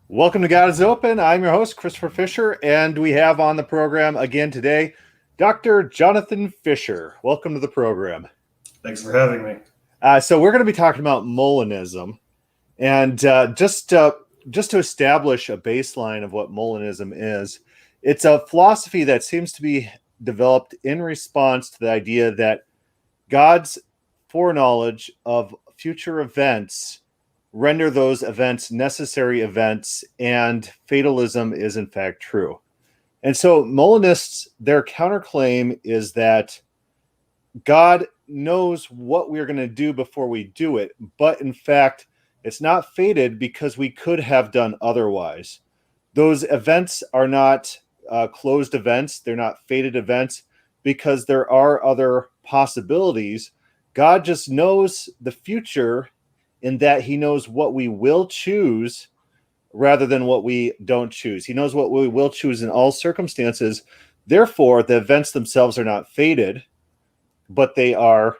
Welcome to God is Open. I'm your host, Christopher Fisher, and we have on the program again today, Dr. Jonathan Fisher. Welcome to the program. Thanks for having me. So we're going to be talking about Molinism, and just to establish a baseline of what Molinism is, it's a philosophy that seems to be developed in response to the idea that God's foreknowledge of future events render those events necessary events, and fatalism is in fact true. And so Molinists, their counterclaim is that God knows what we're going to do before we do it, but in fact, it's not fated because we could have done otherwise. Those events are not closed events, they're not fated events because there are other possibilities. God just knows the future in that he knows what we will choose rather than what we don't choose. He knows what we will choose in all circumstances. Therefore, the events themselves are not fated, but they are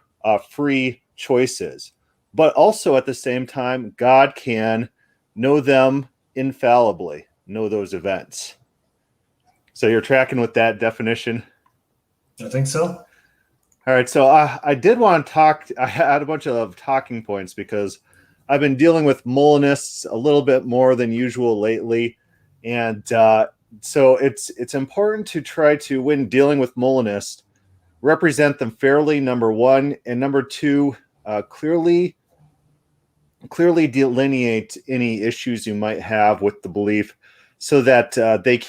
free choices. But also at the same time, God can know them infallibly, know those events. So you're tracking with that definition? I think so. All right, so I did want to talk. I had a bunch of talking points because I've been dealing with Molinists a little bit more than usual lately, and so it's important to try to, when dealing with Molinists, represent them fairly. Number one, and number two, clearly delineate any issues you might have with the belief, so that they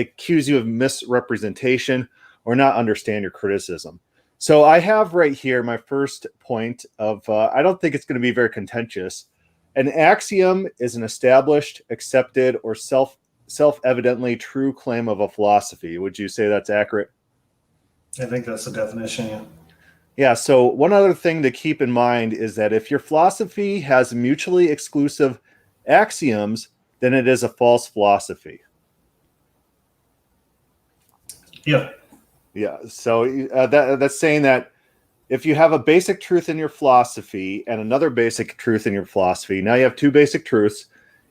accuse you of misrepresentation or not understand your criticism. So I have right here my first point of, I don't think it's going to be very contentious. An axiom is an established, accepted, or self-evidently true claim of a philosophy. Would you say that's accurate? I think that's the definition, yeah. Yeah, so one other thing to keep in mind is that if your philosophy has mutually exclusive axioms, then it is a false philosophy. Yeah. Yeah, so that's saying that if you have a basic truth in your philosophy and another basic truth in your philosophy, now you have two basic truths.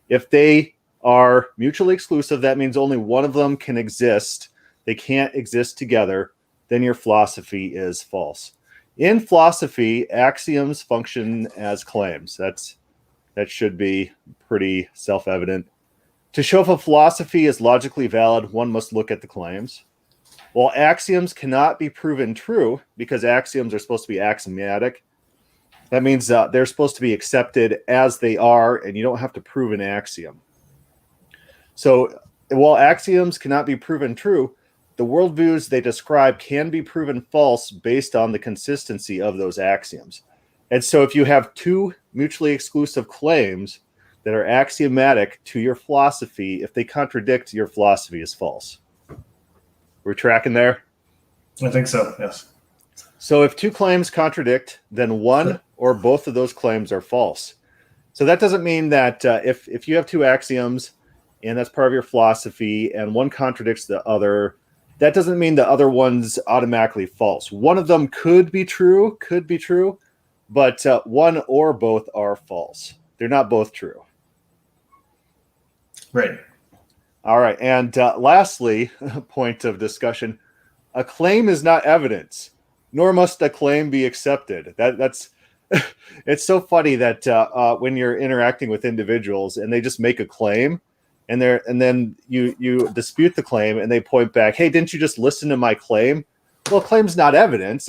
If they are mutually exclusive, that means only one of them can exist. They can't exist together. Then your philosophy is false. In philosophy, axioms function as claims. That should be pretty self-evident. To show if a philosophy is logically valid, one must look at the claims. While axioms cannot be proven true, because axioms are supposed to be axiomatic, that means they're supposed to be accepted as they are, and you don't have to prove an axiom. So while axioms cannot be proven true, the worldviews they describe can be proven false based on the consistency of those axioms. And so if you have two mutually exclusive claims that are axiomatic to your philosophy, if they contradict, your philosophy is false. We're tracking there? I think so, yes. So if two claims contradict, then one or both of those claims are false. So that doesn't mean that if you have two axioms and that's part of your philosophy and one contradicts the other, that doesn't mean the other one's automatically false. One of them could be true, but one or both are false. They're not both true. Right. All right, and lastly, point of discussion, a claim is not evidence, nor must a claim be accepted. That's it's so funny that when you're interacting with individuals and they just make a claim, and then you dispute the claim, and they point back, "Hey, didn't you just listen to my claim?" Well, claim's not evidence.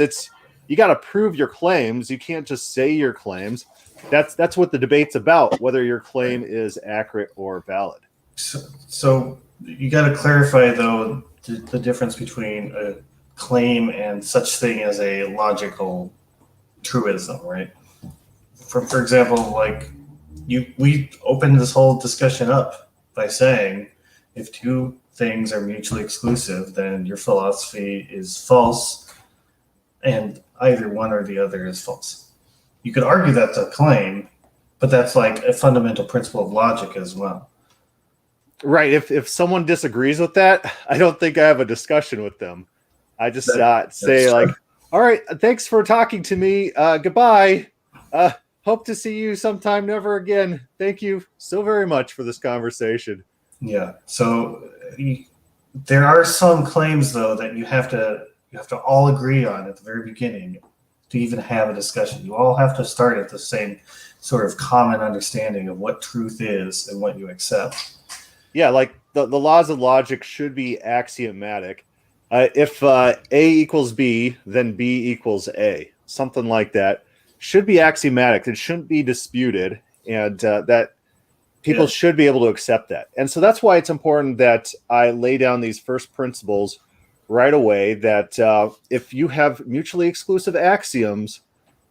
You got to prove your claims. You can't just say your claims. That's what the debate's about, whether your claim is accurate or valid. So you got to clarify, though, the difference between a claim and such thing as a logical truism, right? For example, like we opened this whole discussion up by saying if two things are mutually exclusive, then your philosophy is false, and either one or the other is false. You could argue that's a claim, but that's like a fundamental principle of logic as well. Right. If someone disagrees with that, I don't think I have a discussion with them. I just say like, "All right, thanks for talking to me. Goodbye." Hope to see you sometime never again. Thank you so very much for this conversation. Yeah. So there are some claims, though, that you have to all agree on at the very beginning to even have a discussion. You all have to start at the same sort of common understanding of what truth is and what you accept. Yeah, like the laws of logic should be axiomatic. If A equals B, then B equals A. Something like that should be axiomatic. It shouldn't be disputed, and that people should be able to accept that. And so that's why it's important that I lay down these first principles right away, that if you have mutually exclusive axioms,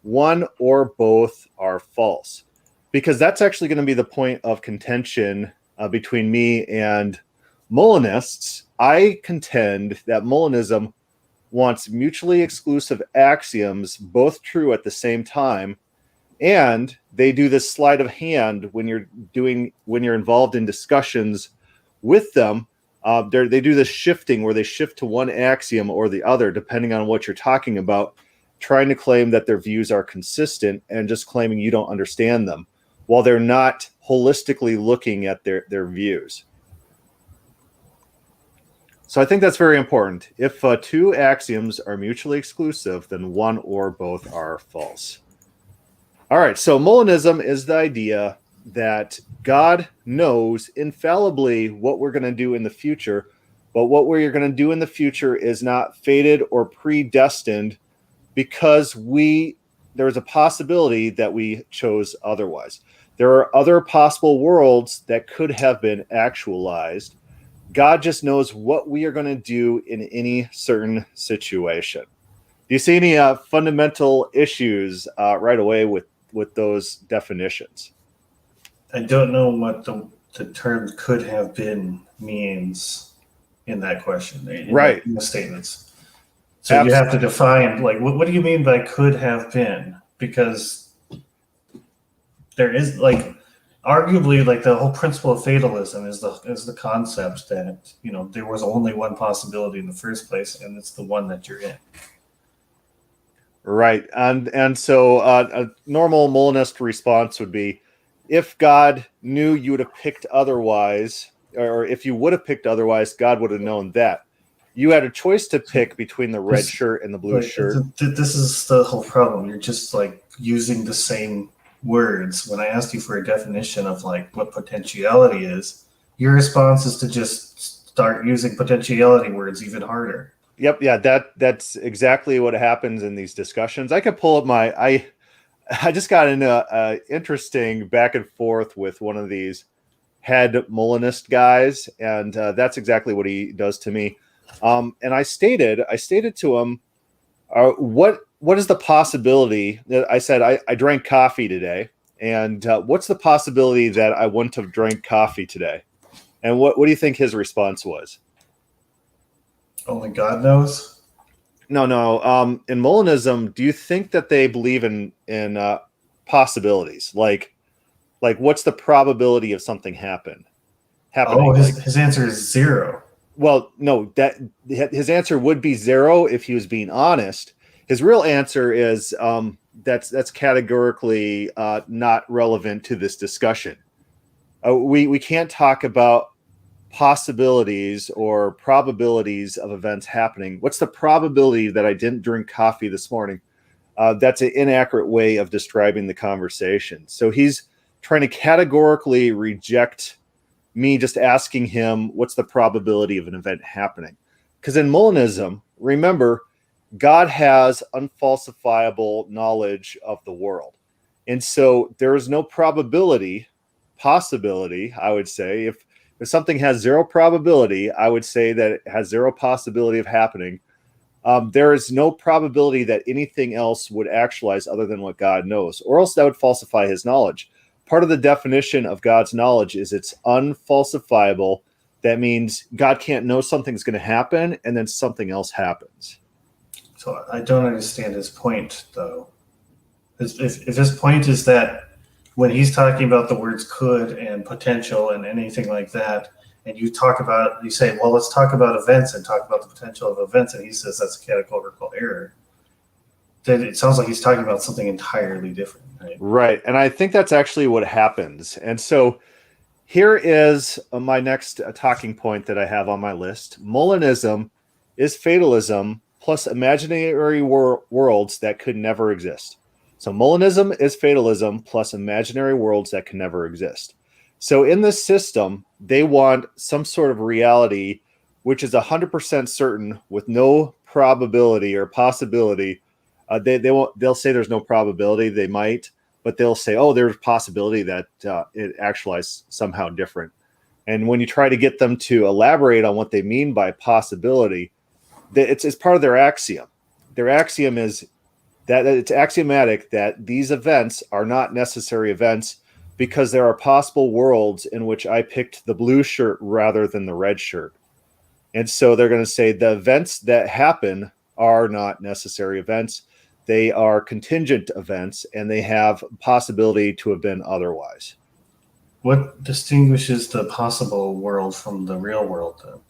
one or both are false. Because that's actually going to be the point of contention between me and Molinists. I contend that Molinism wants mutually exclusive axioms, both true at the same time, and they do this sleight of hand when you're involved in discussions with them. They do this shifting where they shift to one axiom or the other, depending on what you're talking about, trying to claim that their views are consistent and just claiming you don't understand them, while they're not holistically looking at their views. So I think that's very important. If two axioms are mutually exclusive, then one or both are false. All right, so Molinism is the idea that God knows infallibly what we're going to do in the future, but what we're going to do in the future is not fated or predestined, because there is a possibility that we chose otherwise. There are other possible worlds that could have been actualized. God just knows what we are going to do in any certain situation. Do you see any fundamental issues right away with those definitions? I don't know what the term could have been means in that question, right? In the statements. So you have to define, like, what do you mean by could have been? Because there is, like, arguably, like, the whole principle of fatalism is the concept that, you know, there was only one possibility in the first place, and it's the one that you're in. Right. And so a normal Molinist response would be, if God knew you would have picked otherwise, or if you would have picked otherwise, God would have known that. You had a choice to pick between the red shirt and the blue shirt. This is the whole problem. You're just, like, using the same words. When I asked you for a definition of, like, what potentiality is, your response is to just start using potentiality words even harder. Yep, yeah, that's exactly what happens in these discussions. I could pull up I just got into a interesting back and forth with one of these head Molinist guys, and that's exactly what he does to me. And I stated to him, what is the possibility that I said I drank coffee today, and what's the possibility that I wouldn't have drank coffee today? And what do you think his response was? Only God knows. No. In Molinism, do you think that they believe in possibilities? Like what's the probability of something happening? Oh, his answer is zero. Well, no, that his answer would be zero if he was being honest. His real answer is that's categorically not relevant to this discussion. We can't talk about possibilities or probabilities of events happening. What's the probability that I didn't drink coffee this morning? That's an inaccurate way of describing the conversation. So he's trying to categorically reject me just asking him what's the probability of an event happening. Because in Molinism, remember, God has unfalsifiable knowledge of the world. And so there is no possibility, I would say. If something has zero probability, I would say that it has zero possibility of happening. There is no probability that anything else would actualize other than what God knows, or else that would falsify his knowledge. Part of the definition of God's knowledge is it's unfalsifiable. That means God can't know something's going to happen and then something else happens. So I don't understand his point, though. If his point is that when he's talking about the words could and potential and anything like that, and you say, well, let's talk about events and talk about the potential of events, and he says that's a categorical error, then it sounds like he's talking about something entirely different. Right. And I think that's actually what happens. And so here is my next talking point that I have on my list. Molinism is fatalism plus imaginary worlds that could never exist. So Molinism is fatalism plus imaginary worlds that can never exist. So in this system, they want some sort of reality which is 100% certain with no probability or possibility. They'll say there's no probability. They might, but they'll say, oh, there's a possibility that it actualized somehow different. And when you try to get them to elaborate on what they mean by possibility, it's part of their axiom. Their axiom is that it's axiomatic that these events are not necessary events because there are possible worlds in which I picked the blue shirt rather than the red shirt. And so they're going to say the events that happen are not necessary events. They are contingent events, and they have possibility to have been otherwise. What distinguishes the possible world from the real world, then?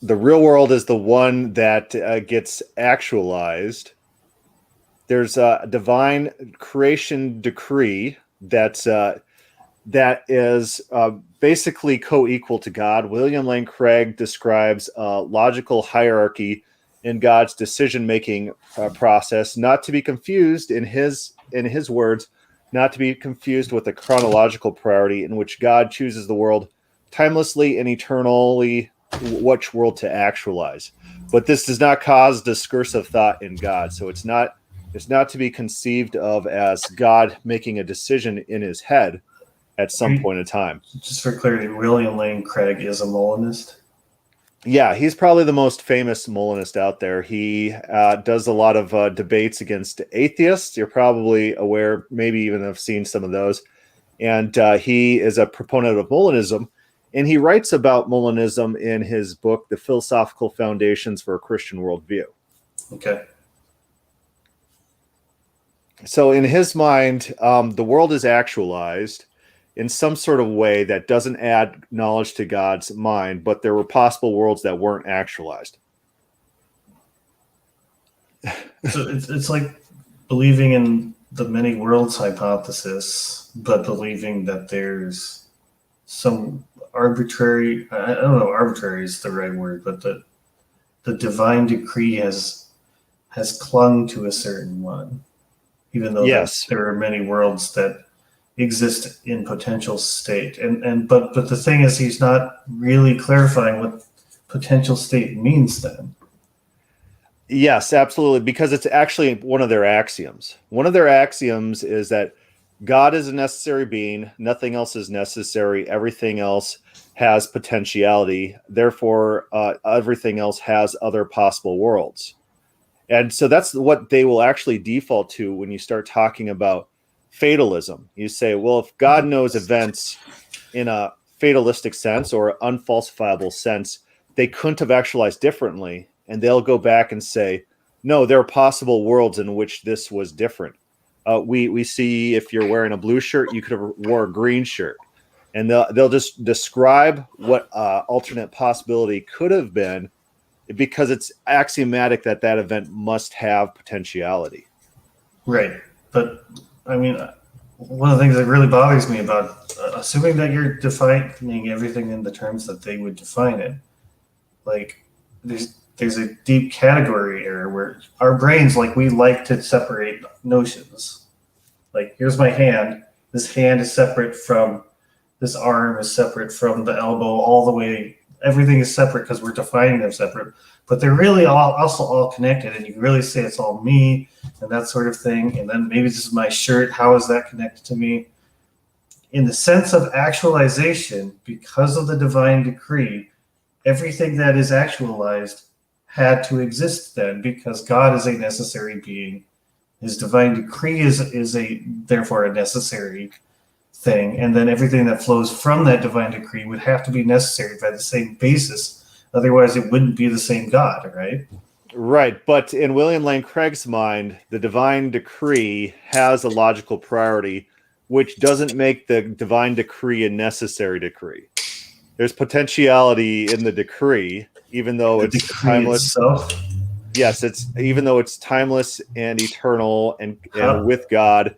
The real world is the one that gets actualized. There's a divine creation decree that is basically co-equal to God. William Lane Craig describes a logical hierarchy in God's decision-making process, not to be confused in his words, not to be confused with the chronological priority in which God chooses the world timelessly and eternally which world to actualize. But this does not cause discursive thought in God. So it's not to be conceived of as God making a decision in his head at some point in time. Just for clarity, William Lane Craig is a Molinist? Yeah, he's probably the most famous Molinist out there. He does a lot of debates against atheists. You're probably aware, maybe even have seen some of those. And he is a proponent of Molinism. And he writes about Molinism in his book, The Philosophical Foundations for a Christian Worldview. Okay. So in his mind, the world is actualized in some sort of way that doesn't add knowledge to God's mind, but there were possible worlds that weren't actualized. So it's like believing in the many worlds hypothesis, but believing that there's some arbitrary, I don't know, arbitrary is the right word, but the divine decree has clung to a certain one, even though yes, there are many worlds that exist in potential state. But the thing is, he's not really clarifying what potential state means then. Yes, absolutely, because it's actually one of their axioms. One of their axioms is that God is a necessary being, nothing else is necessary, everything else has potentiality, therefore everything else has other possible worlds. And so that's what they will actually default to when you start talking about fatalism. You say, well, if God knows events in a fatalistic sense or unfalsifiable sense, they couldn't have actualized differently. And they'll go back and say, no, there are possible worlds in which this was different. We see if you're wearing a blue shirt, you could have wore a green shirt. And they'll just describe what alternate possibility could have been because it's axiomatic that that event must have potentiality. Right. But I mean, one of the things that really bothers me about assuming that you're defining everything in the terms that they would define it, like there's a deep category error where our brains, like, we like to separate notions. Like, here's my hand. This hand is separate from this arm, is separate from the elbow, all the way. Everything is separate because we're defining them separate, but they're really also all connected. And you can really say it's all me and that sort of thing. And then maybe this is my shirt. How is that connected to me? In the sense of actualization, because of the divine decree, everything that is actualized had to exist then, because God is a necessary being. His divine decree is therefore a necessary thing, and then everything that flows from that divine decree would have to be necessary by the same basis. Otherwise, it wouldn't be the same God, right? Right, but in William Lane Craig's mind, the divine decree has a logical priority, which doesn't make the divine decree a necessary decree. There's potentiality in the decree, even though it's timeless. Itself? Yes, it's even though it's timeless and eternal and Huh? with God,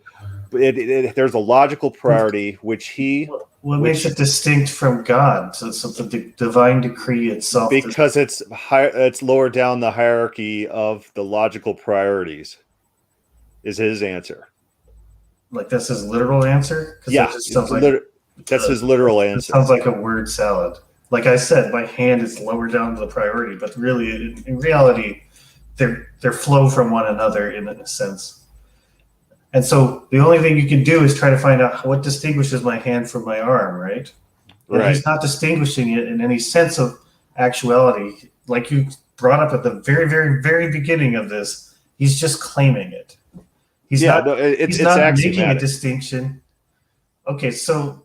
there's a logical priority What makes it distinct from God? So the divine decree itself. because it's lower down the hierarchy of the logical priorities is his answer. Like that's his literal answer? Because that Yeah, just sounds like that's his literal it answer. sounds like a word salad. Like I said, my hand is lower down the priority, but really, in reality, they're flow from one another in a sense. And so the only thing you can do is try to find out what distinguishes my hand from my arm, right? And Right. he's not distinguishing it in any sense of actuality. Like you brought up at the very, very, very beginning of this, he's just claiming it. He's Yeah, not. no, He's it's not making a axiomatic. distinction. Okay, So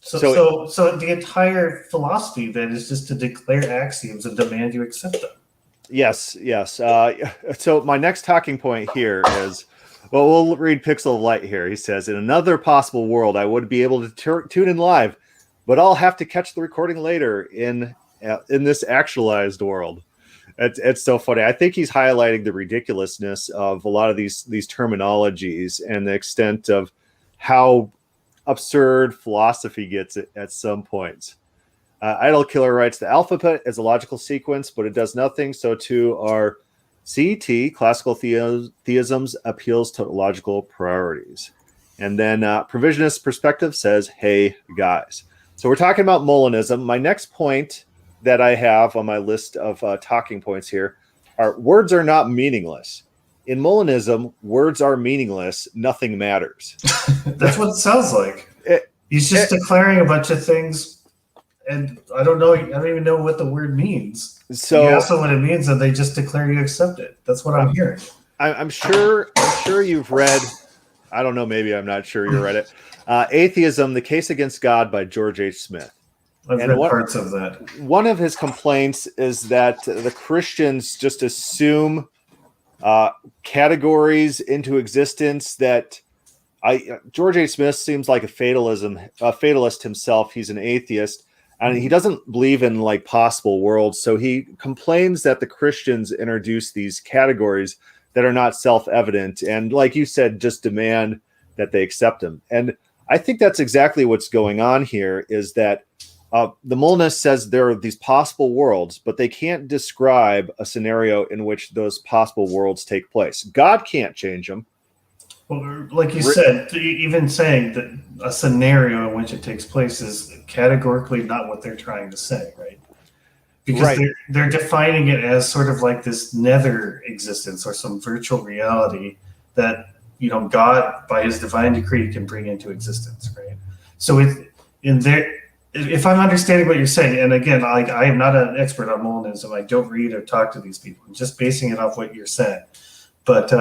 so the entire philosophy then is just to declare axioms and demand you accept them. yes. So my next talking point here is, well, we'll read Pixel of Light here. He says, in another possible world, I would be able to tune in live, but I'll have to catch the recording later in this actualized world. It's so funny. I think he's highlighting the ridiculousness of a lot of these terminologies and the extent of how absurd philosophy gets at some points. Idle Killer writes, the alphabet is a logical sequence, but it does nothing. So too are CET, classical theisms, appeals to logical priorities. And then Provisionist Perspective says, hey, guys. So we're talking about Molinism. My next point that I have on my list of talking points here are words are not meaningless. In Molinism, words are meaningless. Nothing matters. That's what it sounds like. He's just declaring a bunch of things, and I don't know. I don't even know what the word means. So you ask them what it means, and they just declare you accept it. That's what I'm hearing. I'm sure you've read. I don't know. Maybe I'm not sure you read it. Atheism: The Case Against God by George H. Smith. I've read parts of that. One of his complaints is that the Christians just assume categories into existence that George H. Smith seems like a fatalist himself. He's an atheist, and he doesn't believe in like possible worlds. So he complains that the Christians introduce these categories that are not self-evident, and like you said, just demand that they accept them. And I think that's exactly what's going on here. Is that the Molinist says there are these possible worlds, but they can't describe a scenario in which those possible worlds take place. God can't change them. Well, like you said, even saying that a scenario in which it takes place is categorically not what they're trying to say, right? Because they're defining it as sort of like this nether existence or some virtual reality that, you know, God, by his divine decree, can bring into existence, right? So if I'm understanding what you're saying, and again, I am not an expert on Molinism. I don't read or talk to these people. I'm just basing it off what you're saying. But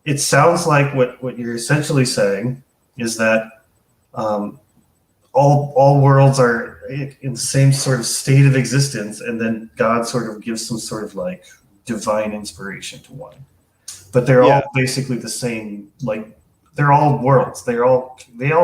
it sounds like what you're essentially saying is that all worlds are in the same sort of state of existence, and then God sort of gives some sort of like divine inspiration to one. But they're all basically the same, like they're all worlds. They all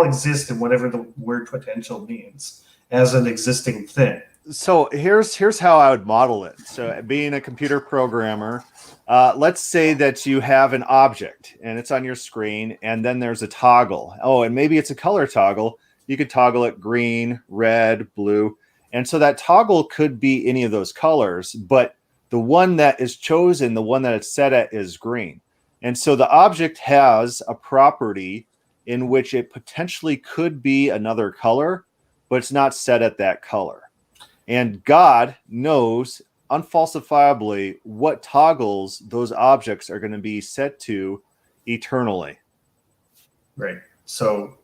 exist in whatever the word potential means as an existing thing. So here's how I would model it. So being a computer programmer, let's say that you have an object and it's on your screen, and then there's a toggle. Oh, and maybe it's a color toggle. You could toggle it green, red, blue. And so that toggle could be any of those colors, but the one that is chosen, the one that it's set at, is green. And so the object has a property in which it potentially could be another color, but it's not set at that color. And God knows unfalsifiably what toggles those objects are going to be set to eternally. Right. So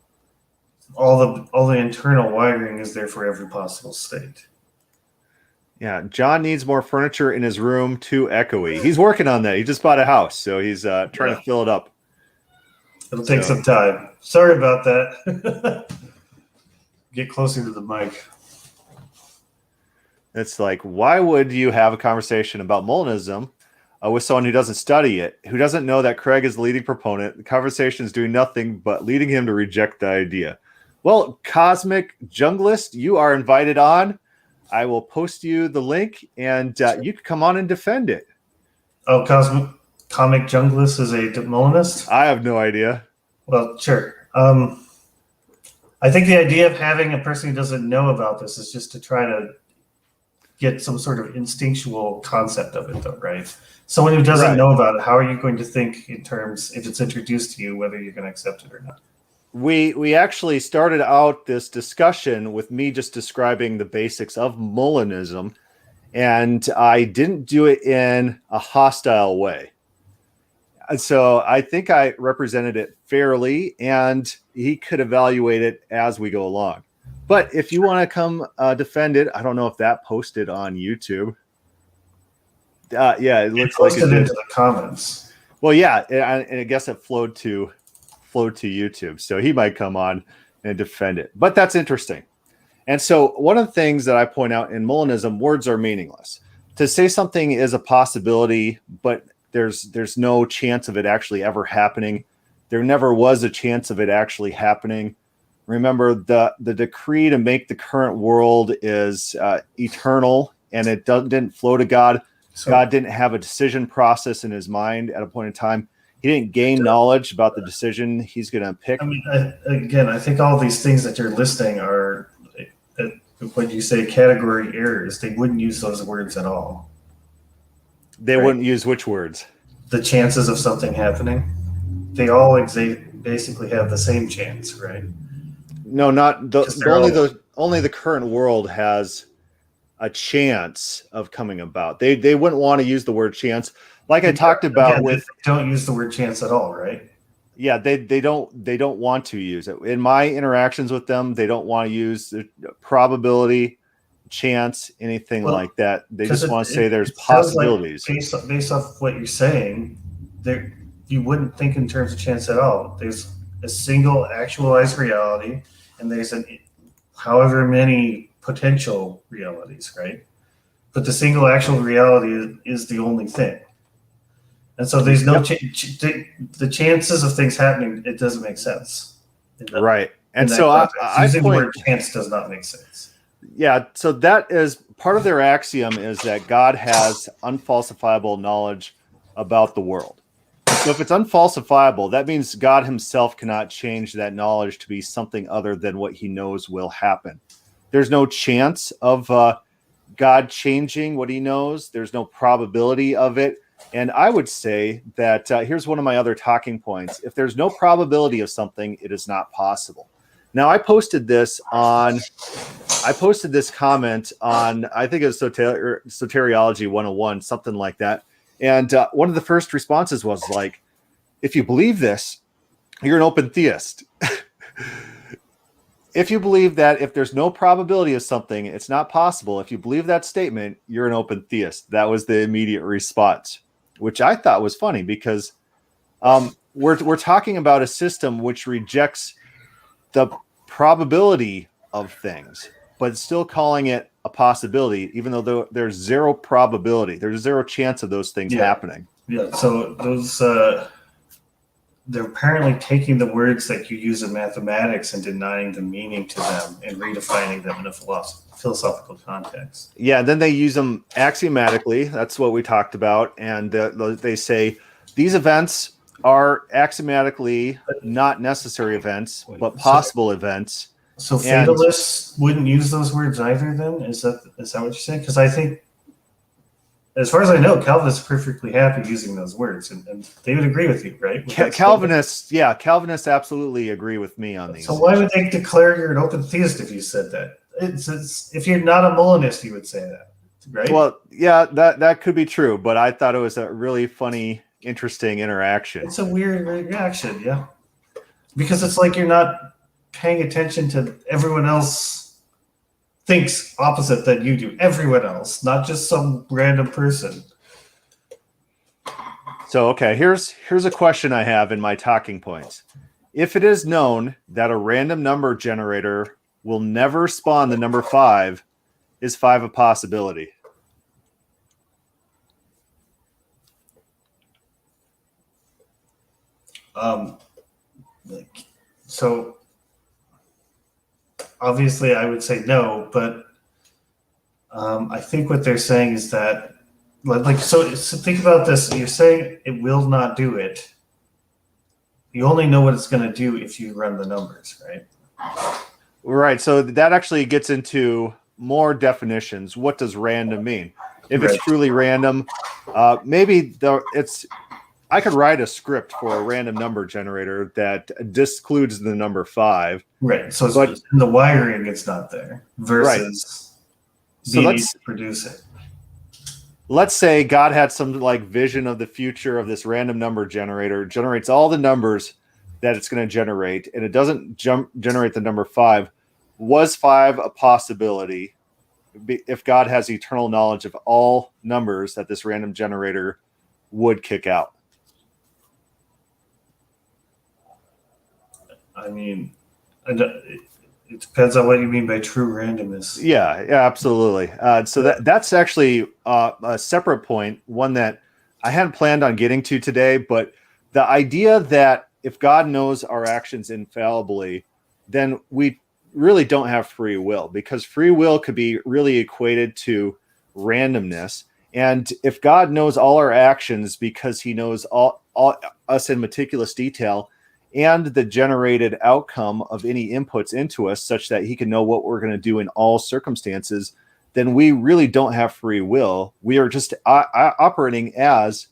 all the internal wiring is there for every possible state. Yeah, John needs more furniture in his room, too echoey. He's working on that. He just bought a house, so he's trying to fill it up. It'll take some time. Sorry about that. Get closer to the mic. It's like, why would you have a conversation about Molinism with someone who doesn't study it, who doesn't know that Craig is the leading proponent? The conversation is doing nothing but leading him to reject the idea. Well, Cosmic Junglist, you are invited on. I will post you the link, and you can come on and defend it. Oh, Comic Junglist is a Molinist? I have no idea. Well, sure. I think the idea of having a person who doesn't know about this is just to try to get some sort of instinctual concept of it, though, right? Someone who doesn't know about it, how are you going to think in terms, if it's introduced to you, whether you're going to accept it or not? We actually started out this discussion with me just describing the basics of Molinism, and I didn't do it in a hostile way. And so I think I represented it fairly, and he could evaluate it as we go along. But if you want to come defend it, I don't know if that posted on YouTube. Yeah, it looks like it posted into the comments. Well, yeah, and I guess it flowed to YouTube, so he might come on and defend it. But that's interesting. And so one of the things that I point out in Molinism, words are meaningless. To say something is a possibility, but there's no chance of it actually ever happening. There never was a chance of it actually happening. Remember, the decree to make the current world is eternal, and it didn't flow to God. So God didn't have a decision process in his mind at a point in time. He didn't gain knowledge about the decision he's going to pick. I mean, I think all these things that you're listing are, when you say category errors, they wouldn't use those words at all. They wouldn't use which words? The chances of something happening. They all basically have the same chance, right? No, not only the current world has a chance of coming about. They wouldn't want to use the word chance, like I talked about. Again, with don't use the word chance at all, right? Yeah, they don't want to use it. In my interactions with them, they don't want to use the probability, chance, anything like that. They just want to say there's possibilities. Like based off what you're saying, you wouldn't think in terms of chance at all. There's a single actualized reality, and there's however many potential realities, right? But the single actual reality is the only thing. And so there's no the chances of things happening. It doesn't make sense, right? And so using the word chance does not make sense. Yeah, so that is part of their axiom, is that God has unfalsifiable knowledge about the world. So if it's unfalsifiable, that means God himself cannot change that knowledge to be something other than what he knows will happen. There's no chance of God changing what he knows. There's no probability of it. And I would say that here's one of my other talking points. If there's no probability of something, it is not possible. Now, I posted this comment on, I think it was Soteriology 101, something like that. And one of the first responses was like, if you believe this, you're an open theist. If you believe that if there's no probability of something, it's not possible. If you believe that statement, you're an open theist. That was the immediate response, which I thought was funny because we're talking about a system which rejects the probability of things, but still calling it a possibility, even though there's zero probability. There's zero chance of those things happening. Yeah, so those... they're apparently taking the words that you use in mathematics and denying the meaning to them and redefining them in a philosophical context. Yeah, then they use them axiomatically. That's what we talked about. And they say these events are axiomatically not necessary events, but possible events. So fatalists wouldn't use those words either then? Is that what you're saying? Because I think, as far as I know, Calvinists are perfectly happy using those words, and they would agree with you, right? Calvinists absolutely agree with me on these. So why would they declare you're an open theist if you said that? It's if you're not a Molinist, you would say that, right? Well, yeah, that could be true, but I thought it was a really funny, interesting interaction. It's a weird reaction, yeah, because it's like you're not paying attention to everyone else. Thinks opposite than you do. Everyone else, not just some random person. So, okay, here's a question I have in my talking points. If it is known that a random number generator will never spawn the number 5, is 5 a possibility? So obviously I would say no, but I think what they're saying is that, so think about this. You're saying it will not do it. You only know what it's going to do if you run the numbers, right? Right. So that actually gets into more definitions. What does random mean? If it's Right. truly random, I could write a script for a random number generator that discludes the number 5. Right. So it's in the wiring, it's not there versus So being able to produce it. Let's say God had some like vision of the future of this random number generator, generates all the numbers that it's going to generate, and it doesn't generate the number 5. Was 5 a possibility if God has eternal knowledge of all numbers that this random generator would kick out? I mean, it depends on what you mean by true randomness. Yeah, absolutely. So that's actually a separate point, one that I hadn't planned on getting to today, but the idea that if God knows our actions infallibly, then we really don't have free will, because free will could be really equated to randomness. And if God knows all our actions because he knows all us in meticulous detail, and the generated outcome of any inputs into us such that he can know what we're going to do in all circumstances, then we really don't have free will. We are just operating as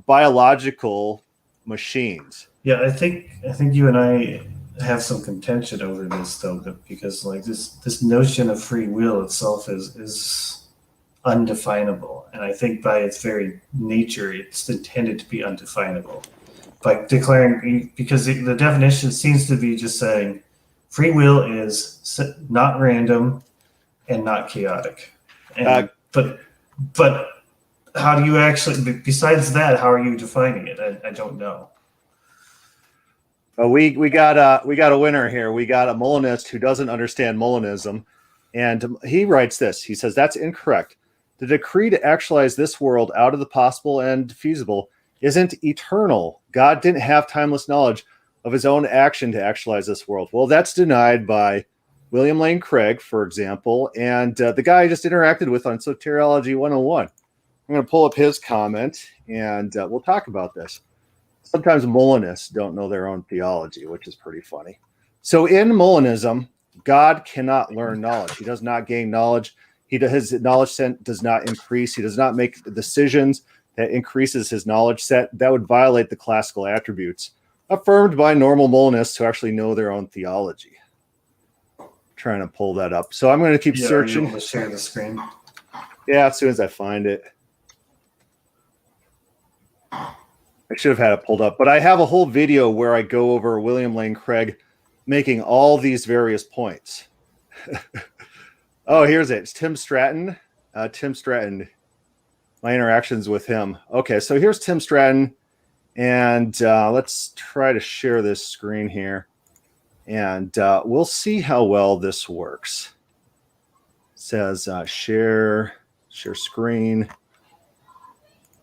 biological machines. Yeah, I think you and I have some contention over this though, because like this notion of free will itself is undefinable, and I think by its very nature, it's intended to be undefinable. By declaring, because the definition seems to be just saying free will is not random and not chaotic. And, but how do you actually, besides that, how are you defining it? I don't know. We got a winner here. We got a Molinist who doesn't understand Molinism, and he writes this. He says that's incorrect. The decree to actualize this world out of the possible and feasible isn't eternal. God didn't have timeless knowledge of his own action to actualize this world. Well, that's denied by William Lane Craig, for example, and the guy I just interacted with on Soteriology 101. I'm going to pull up his comment, and we'll talk about this. Sometimes Molinists don't know their own theology, which is pretty funny. So in Molinism, God cannot learn knowledge. He does not gain knowledge. His knowledge set does not increase. He does not make decisions that increases his knowledge set. That would violate the classical attributes affirmed by normal Molinists who actually know their own theology. I'm trying to pull that up. So I'm going to keep searching. Are you able to share the screen? Yeah, as soon as I find it. I should have had it pulled up, but I have a whole video where I go over William Lane Craig making all these various points. Oh, here's it. It's Tim Stratton. Tim Stratton. My interactions with him. Okay, so here's Tim Stratton, and let's try to share this screen here, and we'll see how well this works. It says share screen,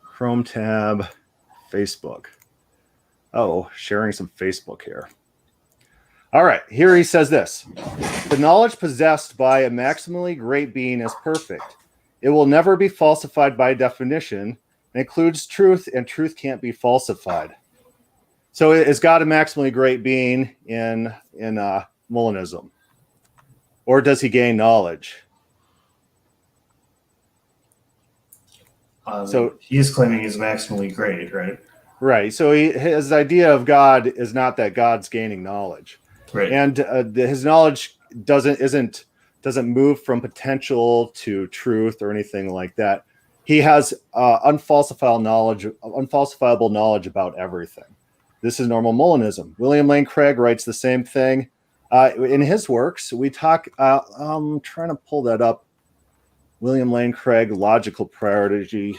Chrome tab, Facebook. Oh, sharing some Facebook here. All right, here he says this. The knowledge possessed by a maximally great being is perfect. It will never be falsified by definition. It includes truth, and truth can't be falsified. So is God a maximally great being in Molinism? Or does he gain knowledge? So he's claiming he's maximally great, right? Right. So his idea of God is not that God's gaining knowledge. Right. And his knowledge doesn't move from potential to truth or anything like that. He has unfalsifiable knowledge about everything. This is normal Molinism. William Lane Craig writes the same thing in his works. We talk. I'm trying to pull that up. William Lane Craig, logical priority.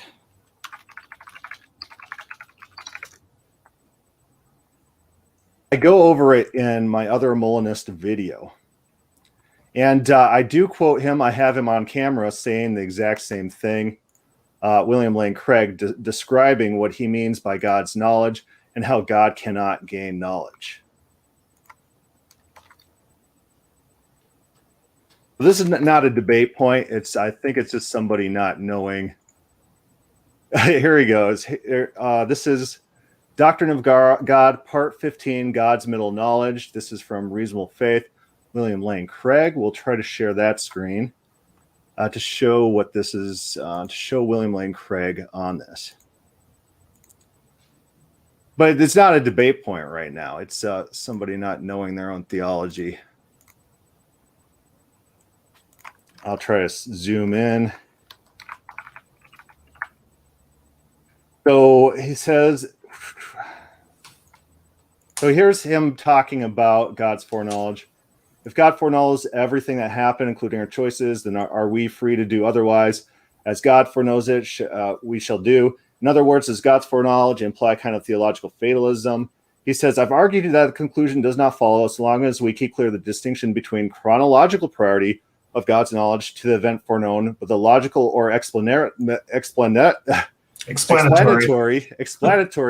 I go over it in my other Molinist video. And I do quote him. I have him on camera saying the exact same thing. William Lane Craig describing what he means by God's knowledge and how God cannot gain knowledge. This is not a debate point. I think it's just somebody not knowing. Here he goes. This is Doctrine of God, Part 15, God's Middle Knowledge. This is from Reasonable Faith, William Lane Craig. We'll try to share that screen to show what this is, to show William Lane Craig on this. But it's not a debate point right now. It's somebody not knowing their own theology. I'll try to zoom in. So he says, so here's him talking about God's foreknowledge. If God foreknows everything that happened, including our choices, then are we free to do otherwise? As God foreknows it, we shall do. In other words, does God's foreknowledge imply kind of theological fatalism? He says, I've argued that the conclusion does not follow so long as we keep clear the distinction between chronological priority of God's knowledge to the event foreknown, but the logical or explanatory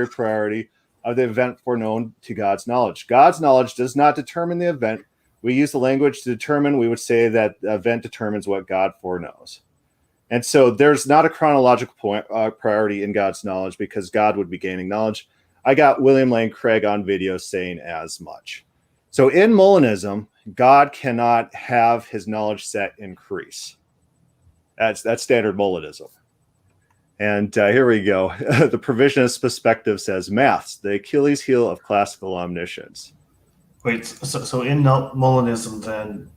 priority of the event foreknown to God's knowledge. God's knowledge does not determine the event. We use the language to determine. We would say that the event determines what God foreknows. And so there's not a chronological priority in God's knowledge because God would be gaining knowledge. I got William Lane Craig on video saying as much. So in Molinism, God cannot have his knowledge set increase. That's standard Molinism. And here we go. The provisionist perspective says maths, the Achilles heel of classical omniscience. Wait, so in Molinism, then,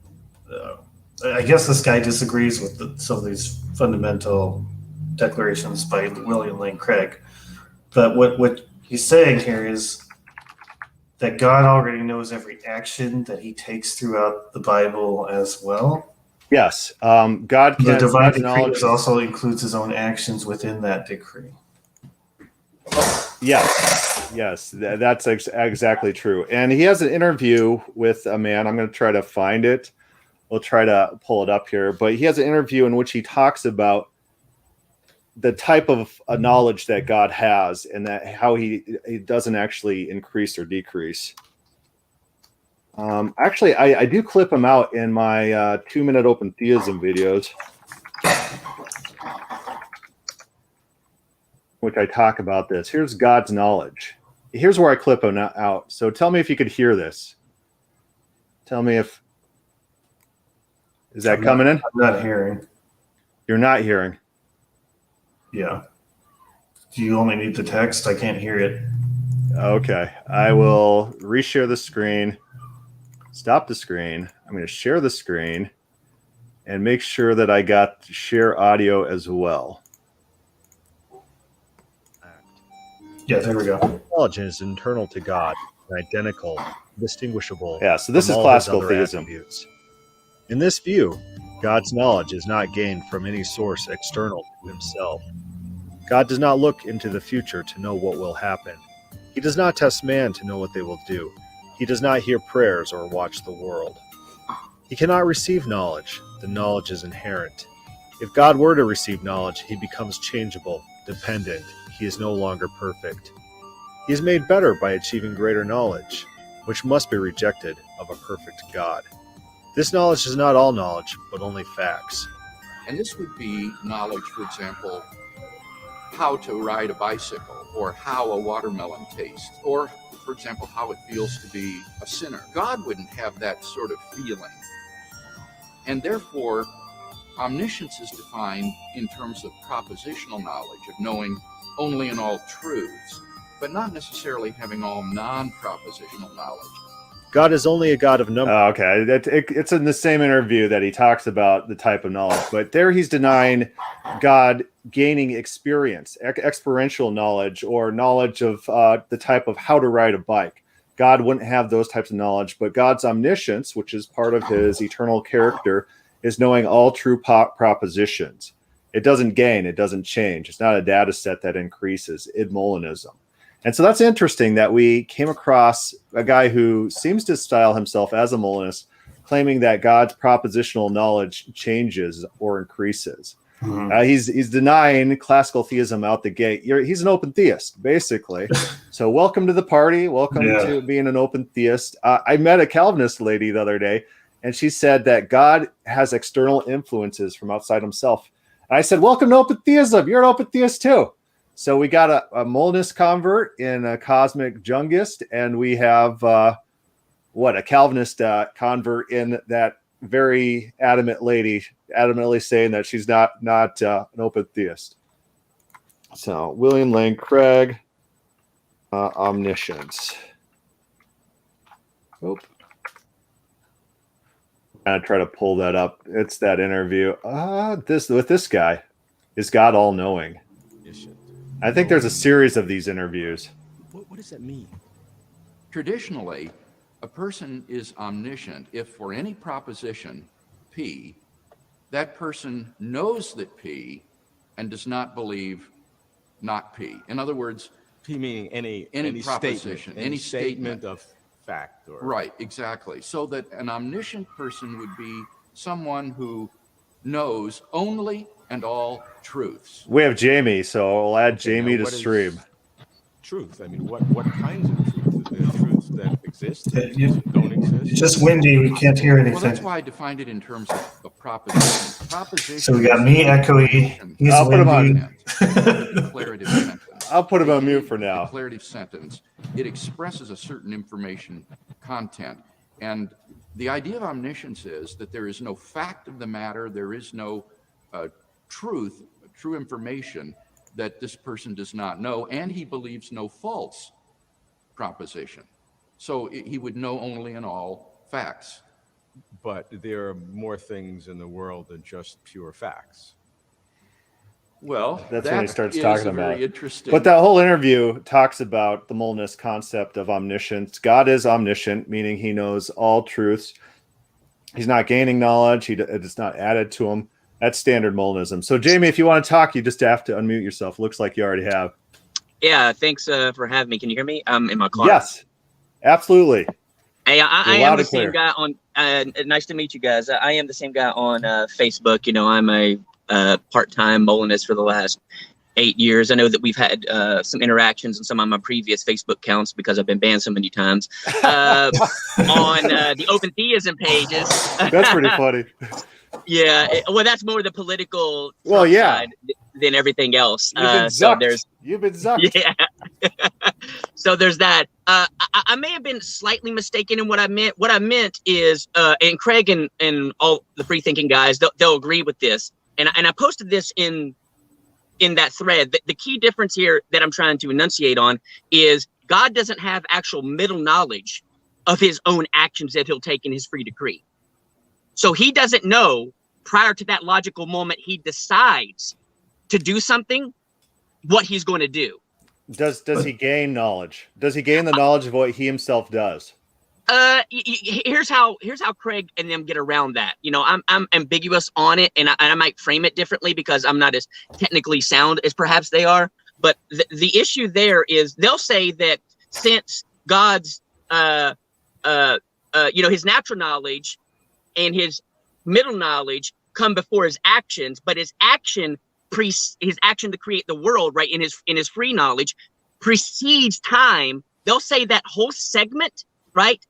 I guess this guy disagrees with some of these fundamental declarations by William Lane Craig. But what he's saying here is that God already knows every action that he takes throughout the Bible as well. Yes. God can. The divine decree also includes his own actions within that decree. Yes, that's exactly true. And he has an interview with a man. I'm going to try to find it. We'll try to pull it up here. But he has an interview in which he talks about the type of knowledge that God has and that how he doesn't actually increase or decrease. Actually, I do clip him out in my 2-minute open theism videos, which I talk about this. Here's God's knowledge. Here's where I clip him out. So tell me if you could hear this. Tell me if... Is that coming in? I'm not hearing. You're not hearing? Yeah. Do you only need the text? I can't hear it. Okay. I will reshare the screen. Stop the screen. I'm going to share the screen and make sure that I got share audio as well. Yeah, there we go. Knowledge is internal to God, identical, distinguishable. Yeah, so this is classical theism. Attributes. In this view, God's knowledge is not gained from any source external to himself. God does not look into the future to know what will happen. He does not test man to know what they will do. He does not hear prayers or watch the world. He cannot receive knowledge. The knowledge is inherent. If God were to receive knowledge, he becomes changeable, dependent. He is no longer perfect. He is made better by achieving greater knowledge, which must be rejected of a perfect God. This knowledge is not all knowledge, but only facts. And this would be knowledge, for example, how to ride a bicycle, or how a watermelon tastes, or, for example, how it feels to be a sinner. God wouldn't have that sort of feeling. And therefore, omniscience is defined in terms of propositional knowledge, of knowing only and all truths, but not necessarily having all non-propositional knowledge. God is only a God of numbers. Okay, it's in the same interview that he talks about the type of knowledge, but there he's denying God gaining experience, experiential knowledge, or knowledge of the type of how to ride a bike. God wouldn't have those types of knowledge, but God's omniscience, which is part of his eternal character, is knowing all true propositions. It doesn't gain, it doesn't change. It's not a data set that increases in Molinism. And so that's interesting that we came across a guy who seems to style himself as a Molinist, claiming that God's propositional knowledge changes or increases. Mm-hmm. He's denying classical theism out the gate. He's an open theist, basically. So welcome to the party. Welcome to being an open theist. I met a Calvinist lady the other day, and she said that God has external influences from outside himself. And I said, welcome to open theism. You're an open theist too. So we got a Molinist convert in a cosmic jungist, and we have a Calvinist convert in that very adamant lady, adamantly saying that she's not an open theist. So William Lane Craig, omniscience. I'm gonna try to pull that up. It's that interview. This guy, is God all knowing? I think there's a series of these interviews. What does that mean? Traditionally, a person is omniscient if for any proposition, P, that person knows that P and does not believe not P. In other words, P meaning any proposition, any statement of fact. Or... Right, exactly. So that an omniscient person would be someone who knows only and all truths. We have Jamie, so I'll add Jamie to stream. Truth. I mean, what kinds of truth? Are there truths that exist? Don't exist? It's just windy. We can't hear anything. Well, that's why I defined it in terms of proposition. Proposition. So we got me echoey. He's I'll put him on. Declarative sentence. I'll put him on mute for now. Declarative sentence. It expresses a certain information content, and the idea of omniscience is that there is no fact of the matter. There is no truth, true information that this person does not know, and he believes no false proposition. So he would know only and all facts. But there are more things in the world than just pure facts. Well, that's when he starts talking about it. Interesting. But that whole interview talks about the Molinist concept of omniscience. God is omniscient, meaning he knows all truths. He's not gaining knowledge. It's not added to him. That's standard Molinism. So, Jamie, if you want to talk, you just have to unmute yourself. Looks like you already have. Yeah, thanks for having me. Can you hear me? I'm in my car. Yes, absolutely. Hey, I am the same guy on. Nice to meet you guys. I am the same guy on Facebook. You know, I'm a part-time Molinist for the last 8 years. I know that we've had some interactions in some of my previous Facebook accounts because I've been banned so many times on the open theism pages. That's pretty funny. Yeah, well, that's more the political side than everything else. You've been zucked. Yeah. So there's that. I may have been slightly mistaken in what I meant. What I meant is, and Craig and all the free-thinking guys, they'll agree with this. And I posted this in that thread. The key difference here that I'm trying to enunciate on is God doesn't have actual middle knowledge of his own actions that he'll take in his free decree. So he doesn't know prior to that logical moment he decides to do something, what he's going to do. Does he gain knowledge? Does he gain the knowledge of what he himself does? Here's how Craig and them get around that. You know, I'm ambiguous on it, and I might frame it differently because I'm not as technically sound as perhaps they are. But the issue there is they'll say that since God's his natural knowledge and his middle knowledge come before his actions, but his action to create the world, right, in his free knowledge precedes time. They'll say that whole segment, right,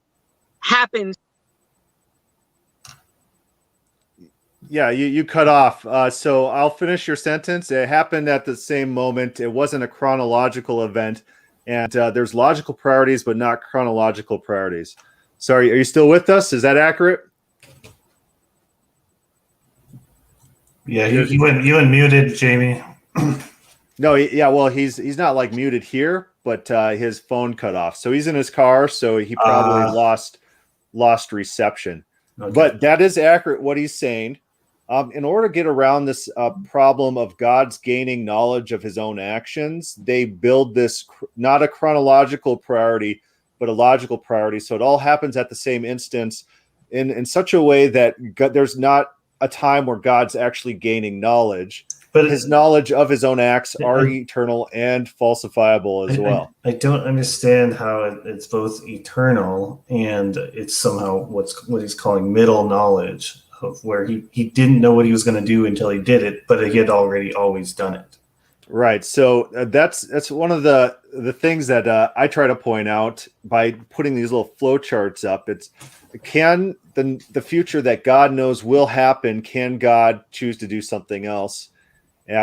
happens. Yeah, you cut off. So I'll finish your sentence. It happened at the same moment. It wasn't a chronological event, and there's logical priorities, but not chronological priorities. Sorry, are you still with us? Is that accurate? Yeah, you unmuted, Jamie. No, well, he's not like muted here, but his phone cut off. So he's in his car, so he probably lost reception. Okay. But that is accurate what he's saying. In order to get around this problem of God's gaining knowledge of his own actions, they build this not a chronological priority, but a logical priority. So it all happens at the same instance in such a way that there's not a time where God's actually gaining knowledge, but his knowledge of his own acts are eternal and falsifiable as well. I don't understand how it's both eternal and it's somehow what he's calling middle knowledge, of where he didn't know what he was going to do until he did it, but he had already always done it. Right. So that's one of the things that I try to point out by putting these little flow charts up. It's can the future that God knows will happen, can God choose to do something else?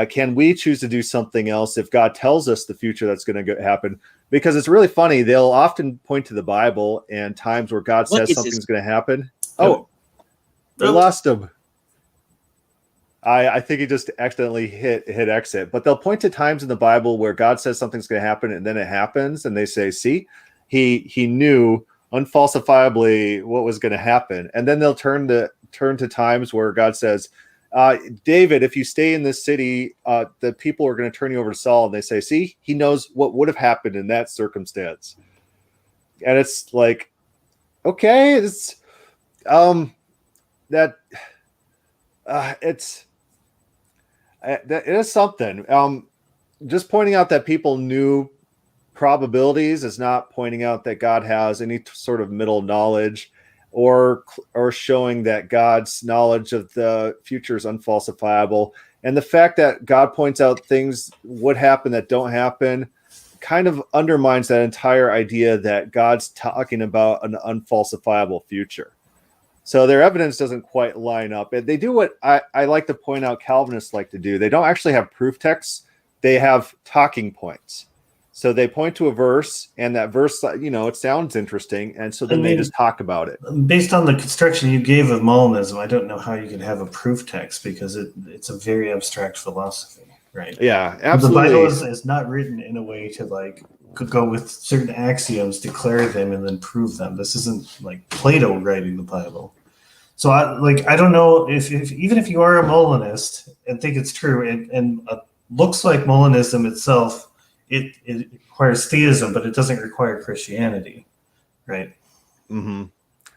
Can we choose to do something else if God tells us the future that's going to happen? Because it's really funny. They'll often point to the Bible and times where God says something's going to happen. Oh, we lost him. I think he just accidentally hit exit. But they'll point to times in the Bible where God says something's going to happen and then it happens, and they say, "See, he knew unfalsifiably what was going to happen." And then they'll turn to times where God says, "David, if you stay in this city, the people are going to turn you over to Saul." And they say, "See, he knows what would have happened in that circumstance." And it's like, okay, it's that it is something. Just pointing out that people knew probabilities is not pointing out that God has any sort of middle knowledge, or showing that God's knowledge of the future is unfalsifiable. And the fact that God points out things would happen that don't happen kind of undermines that entire idea that God's talking about an unfalsifiable future. So their evidence doesn't quite line up. And they do what I like to point out Calvinists like to do. They don't actually have proof texts. They have talking points. So they point to a verse, and that verse, it sounds interesting. And so then they just talk about it. Based on the construction you gave of Molinism, I don't know how you could have a proof text, because it's a very abstract philosophy, right? Yeah, absolutely. The Bible is not written in a way to could go with certain axioms, declare them, and then prove them. This isn't like Plato writing the Bible. So I don't know if even if you are a Molinist and think it's true, and looks like Molinism itself, it requires theism, but it doesn't require Christianity, right? Mm-hmm.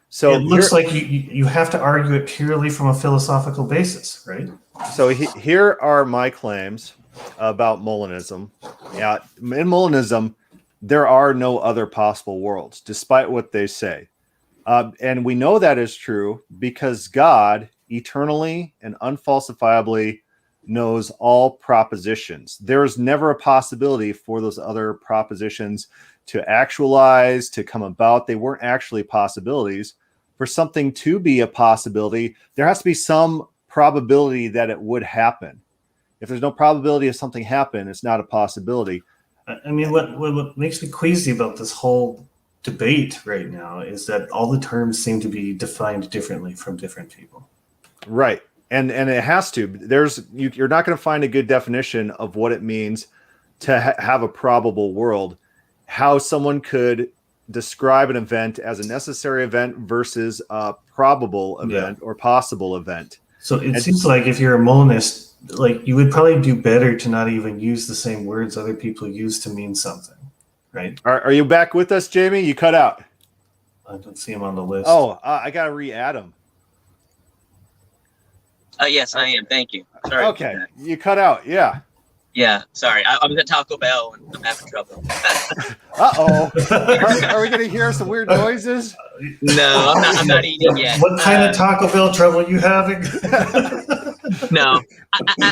So it looks like you have to argue it purely from a philosophical basis, right? So here are my claims about Molinism. In Molinism, there are no other possible worlds, despite what they say. And we know that is true because God eternally and unfalsifiably knows all propositions. There is never a possibility for those other propositions to actualize, to come about. They weren't actually possibilities. For something to be a possibility, there has to be some probability that it would happen. If there's no probability of something happen, it's not a possibility. I mean, what makes me queasy about this whole debate right now is that all the terms seem to be defined differently from different people. Right. And it has to. You're not going to find a good definition of what it means to have a probable world. How someone could describe an event as a necessary event versus a probable event or possible event. So it seems like if you're a Molinist, you would probably do better to not even use the same words other people use to mean something, right? Are you back with us, Jamie? You cut out. I don't see him on the list. Oh, I got to re-add him. Yes, I am. Thank you. Sorry. Okay, you cut out. Yeah. Yeah, sorry. I was at Taco Bell and I'm having trouble. Uh-oh. Are we going to hear some weird noises? No, I'm not eating yet. What kind of Taco Bell trouble are you having? No,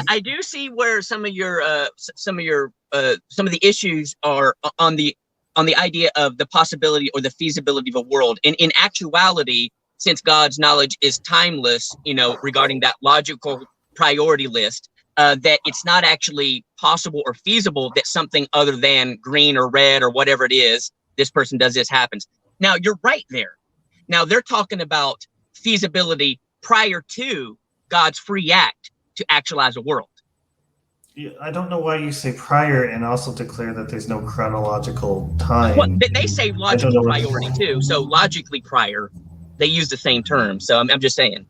I do see where some of the issues are on the idea of the possibility or the feasibility of a world. And in actuality, since God's knowledge is timeless, regarding that logical priority list, that it's not actually possible or feasible that something other than green or red or whatever it is, this person does this happens. Now, you're right there. Now, they're talking about feasibility prior to God's free act to actualize a world. Yeah, I don't know why you say prior and also declare that there's no chronological time. Well, they say logical priority too. So logically prior, they use the same term. So I'm just saying.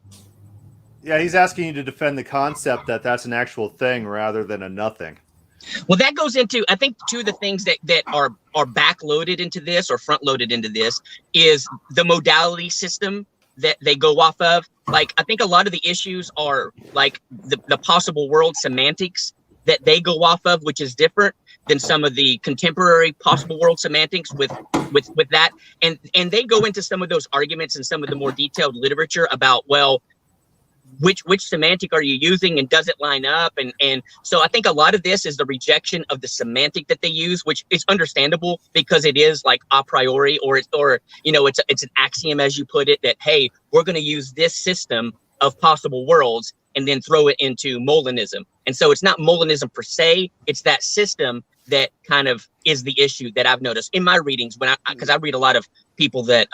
Yeah, he's asking you to defend the concept that that's an actual thing rather than a nothing. Well, that goes into, I think, two of the things that are backloaded into this or front loaded into this is the modality system that they go off of. I think a lot of the issues are the possible world semantics that they go off of, which is different than some of the contemporary possible world semantics with that. And they go into some of those arguments and some of the more detailed literature about, well, which semantic are you using, and does it line up? And so I think a lot of this is the rejection of the semantic that they use, which is understandable because it is like a priori, or it's an axiom, as you put it, that, hey, we're going to use this system of possible worlds and then throw it into Molinism. And so it's not Molinism per se, it's that system that kind of is the issue that I've noticed in my readings, because I read a lot of people that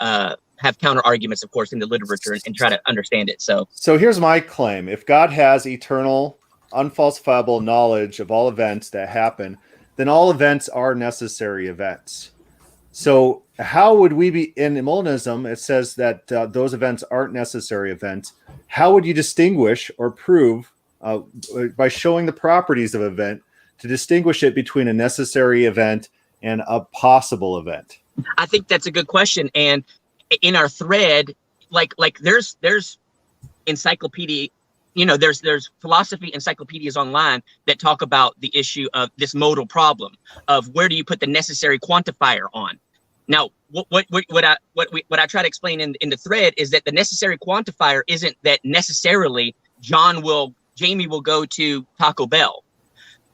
have counter arguments, of course, in the literature and try to understand it. So here's my claim. If God has eternal, unfalsifiable knowledge of all events that happen, then all events are necessary events. So how would we be, in Molinism, it says that those events aren't necessary events. How would you distinguish or prove by showing the properties of an event to distinguish it between a necessary event and a possible event? I think that's a good question. And in our thread, like there's encyclopedia, there's philosophy encyclopedias online that talk about the issue of this modal problem of where do you put the necessary quantifier on. Now, what I try to explain in the thread is that the necessary quantifier isn't that necessarily Jamie will go to Taco Bell.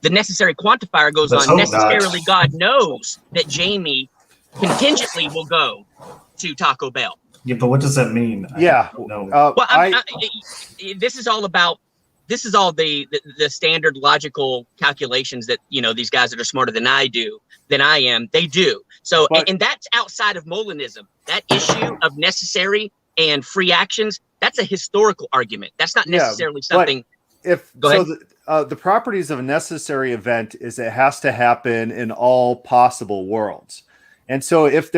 The necessary quantifier goes on necessarily God knows that Jamie contingently will go to Taco Bell. Yeah, but what does that mean? Yeah. This is all the standard logical calculations that, these guys that are smarter than I am, they do. So, and that's outside of Molinism. That issue of necessary and free actions, that's a historical argument. That's not necessarily something. The properties of a necessary event is it has to happen in all possible worlds. And so if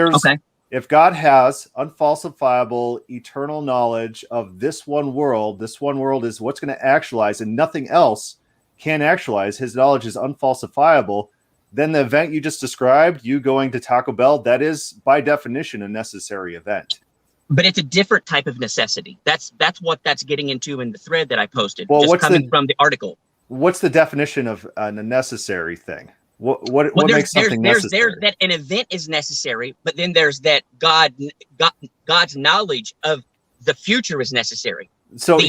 God has unfalsifiable eternal knowledge of this one world is what's going to actualize and nothing else can actualize, his knowledge is unfalsifiable, then the event you just described, you going to Taco Bell, that is by definition a necessary event. But it's a different type of necessity. That's what that's getting into in the thread that I posted. Well, just coming from the article. What's the definition of a necessary thing? What makes something necessary? There's that an event is necessary, but then there's that God's knowledge of the future is necessary. So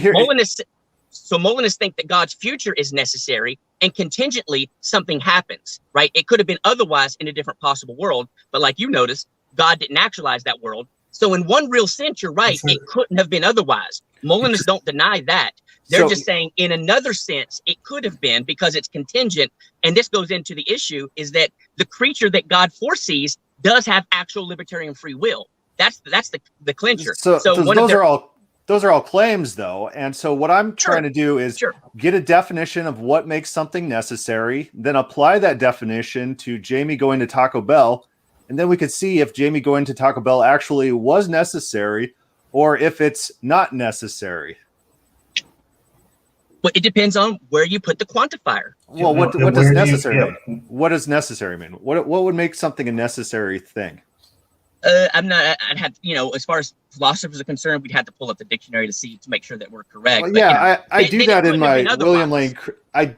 Molinists think that God's future is necessary, and contingently something happens, right? It could have been otherwise in a different possible world, but like you noticed, God didn't actualize that world. So in one real sense, you're right, it couldn't have been otherwise. Molinists don't deny that. They're just saying in another sense, it could have been because it's contingent. And this goes into the issue is that the creature that God foresees does have actual libertarian free will. That's the clincher. So those are all claims, though. And so what I'm trying to do is get a definition of what makes something necessary, then apply that definition to Jamie going to Taco Bell. And then we could see if Jamie going to Taco Bell actually was necessary or if it's not necessary. But it depends on where you put the quantifier. Well, what does necessary mean? What does necessary mean? What would make something a necessary thing? I'd have, as far as philosophers are concerned, we'd have to pull up the dictionary to make sure that we're correct. Well, yeah, I do that in my William Lane. Right?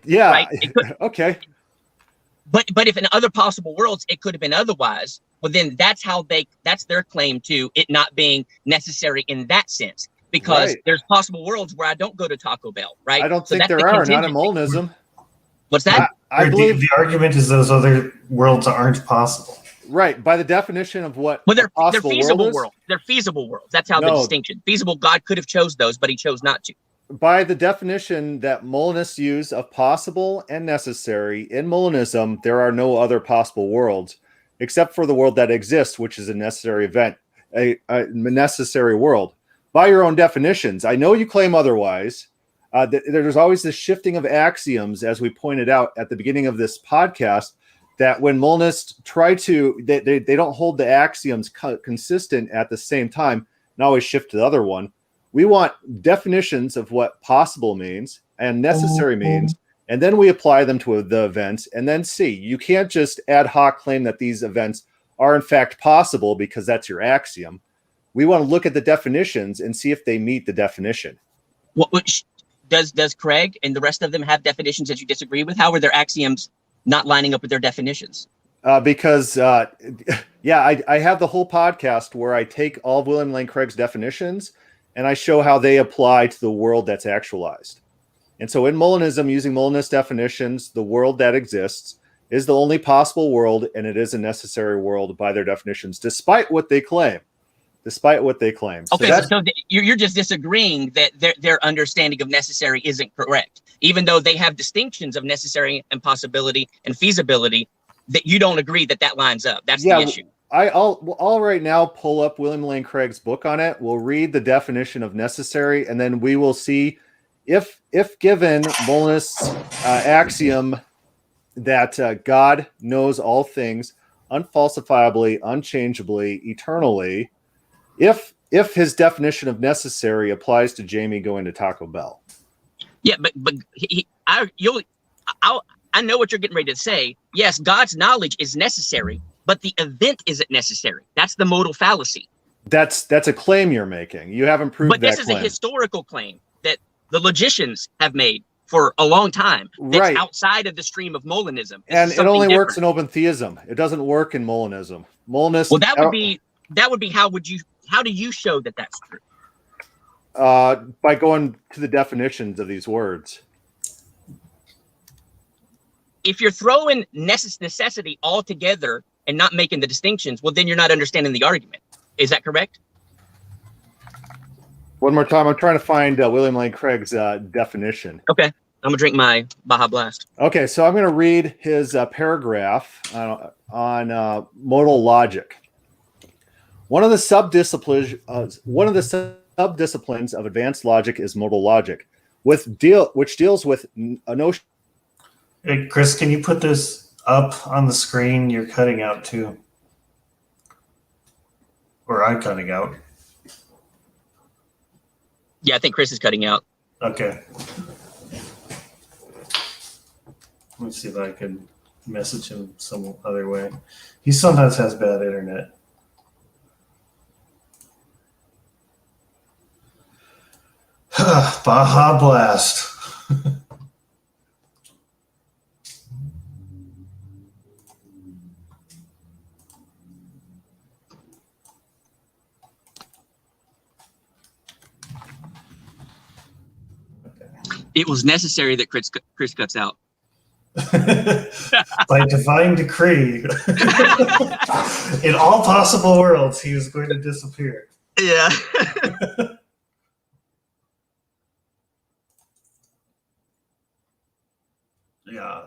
Okay. But if in other possible worlds it could have been otherwise, well then that's their claim to it not being necessary in that sense. Because there's possible worlds where I don't go to Taco Bell, right? I don't think there are, not in Molinism. What's that? I believe the argument is those other worlds aren't possible. Right, by the definition of what they're feasible worlds. They're feasible worlds. That's how the distinction. Feasible, God could have chose those, but he chose not to. By the definition that Molinists use of possible and necessary, in Molinism, there are no other possible worlds, except for the world that exists, which is a necessary event, a necessary world. By your own definitions, I know you claim otherwise. There's always this shifting of axioms, as we pointed out at the beginning of this podcast, that when Molinists try to, they don't hold the axioms consistent at the same time and always shift to the other one. We want definitions of what possible means and necessary means, and then we apply them to the events and then see. You can't just ad hoc claim that these events are in fact possible because that's your axiom. We want to look at the definitions and see if they meet the definition. Does Craig and the rest of them have definitions that you disagree with? How are their axioms not lining up with their definitions? Because I have the whole podcast where I take all of William Lane Craig's definitions and I show how they apply to the world that's actualized. And so in Molinism, using Molinist definitions, the world that exists is the only possible world, and it is a necessary world by their definitions, despite what they claim. Despite what they claim. Okay, so you're just disagreeing that their understanding of necessary isn't correct, even though they have distinctions of necessary and possibility and feasibility. That you don't agree that lines up. That's the issue. I'll right now pull up William Lane Craig's book on it. We'll read the definition of necessary, and then we will see if given Molinist's axiom that God knows all things unfalsifiably, unchangeably, eternally, if his definition of necessary applies to Jamie going to Taco Bell. Yeah, but I know what you're getting ready to say. Yes, God's knowledge is necessary, but the event isn't necessary. That's the modal fallacy. That's a claim you're making. You haven't proved that. But this is a historical claim that the logicians have made for a long time. That's outside of the stream of Molinism. And it only works in open theism. It doesn't work in Molinism. Molinist. Well, that would be how do you show that that's true? By going to the definitions of these words. If you're throwing necessity all together and not making the distinctions, well, then you're not understanding the argument. Is that correct? One more time. I'm trying to find William Lane Craig's definition. Okay. I'm going to drink my Baja Blast. Okay, so I'm going to read his paragraph on modal logic. One of the subdisciplines of advanced logic is modal logic, which deals with a notion. Hey, Chris, can you put this up on the screen? You're cutting out too, or I'm cutting out. Yeah, I think Chris is cutting out. Okay. Let me see if I can message him some other way. He sometimes has bad internet. Baja Blast. It was necessary that Chris cuts out. By divine decree, in all possible worlds, he was going to disappear. Yeah. Yeah.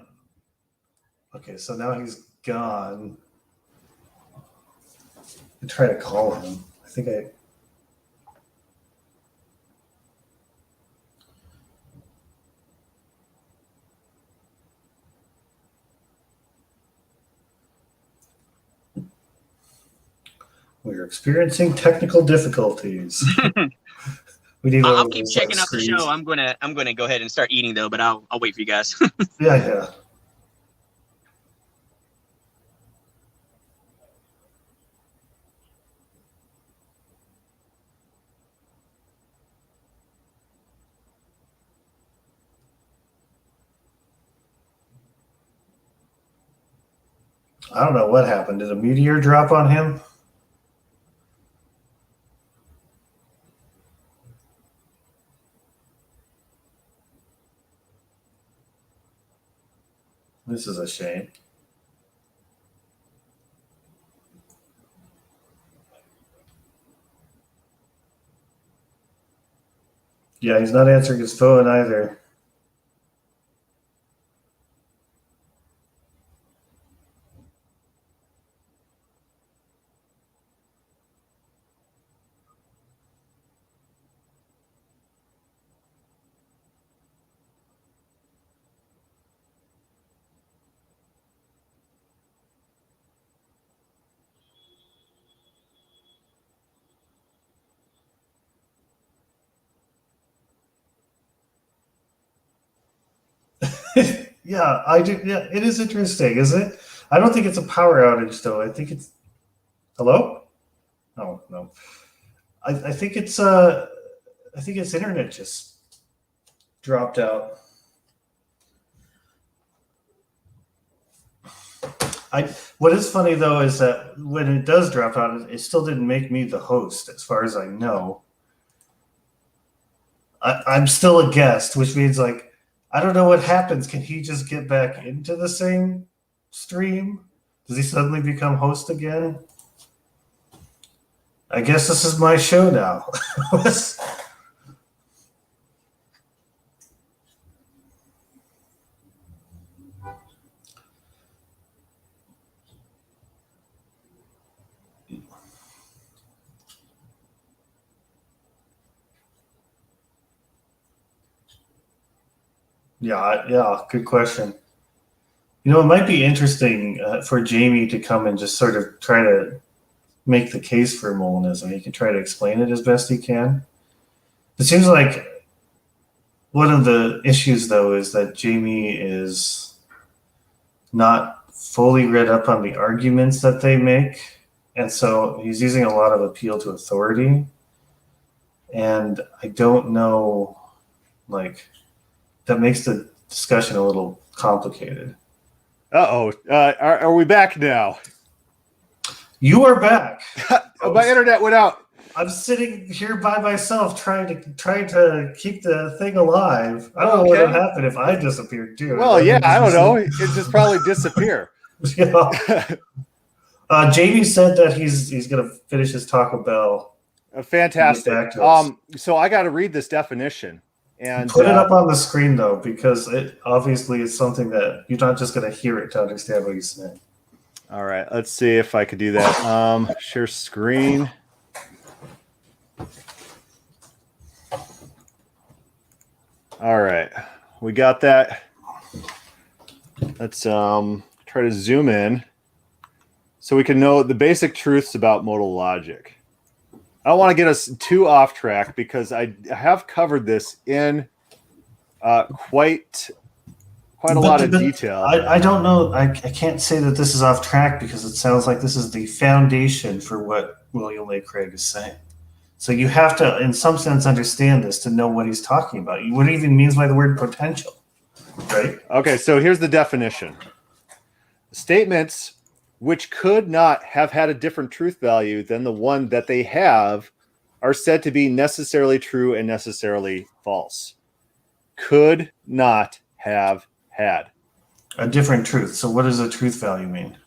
Okay, so now he's gone. I try to call him. I think I. We're experiencing technical difficulties. We need. I'll keep checking out the show. I'm gonna go ahead and start eating though, but I'll wait for you guys. Yeah. I don't know what happened. Did a meteor drop on him? This is a shame. Yeah, he's not answering his phone either. Yeah, I do. Yeah, it is interesting, isn't it? I don't think it's a power outage, though. I think it's. Hello? Oh, no. I think it's internet just dropped out. What is funny though is that when it does drop out, it still didn't make me the host, as far as I know. I'm still a guest, which means like I don't know what happens. Can he just get back into the same stream? Does he suddenly become host again? I guess this is my show now. Yeah, good question. You know, it might be interesting for Jamie to come and just sort of try to make the case for Molinism. He can try to explain it as best he can. It seems like one of the issues, though, is that Jamie is not fully read up on the arguments that they make. And so he's using a lot of appeal to authority. And I don't know, like, that makes the discussion a little complicated. Are we back now? You are back. My internet went out. I'm sitting here by myself trying to keep the thing alive. I don't know what would happen if I disappeared too. Well, yeah, I don't know. It just probably disappear. Jamie said that he's gonna finish his Taco Bell. Fantastic. So I got to read this definition. And put it up on the screen though, because it obviously is something that you're not just going to hear it to understand what he's saying. All right, let's see if I could do that. Share screen. All right, we got that. Let's try to zoom in so we can know the basic truths about modal logic. I don't want to get us too off track because I have covered this in quite a lot of detail. I don't know. I can't say that this is off track because it sounds like this is the foundation for what William Lane Craig is saying. So you have to, in some sense, understand this to know what he's talking about. What he even means by the word potential, right? Okay, so here's the definition. Statements which could not have had a different truth value than the one that they have are said to be necessarily true and necessarily false. Could not have had a different truth. So what does a truth value mean?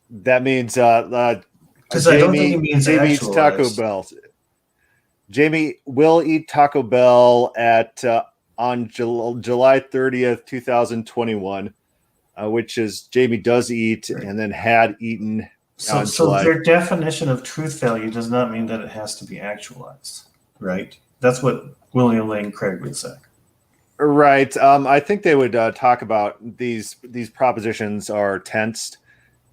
That means because I don't think it means Jamie eats Taco Bell. Jamie will eat Taco Bell at on July 30th, 2021. Which is Jamie does eat and then had eaten. So their definition of truth value does not mean that it has to be actualized, right? That's what William Lane Craig would say. Right. I think they would talk about these propositions are tensed,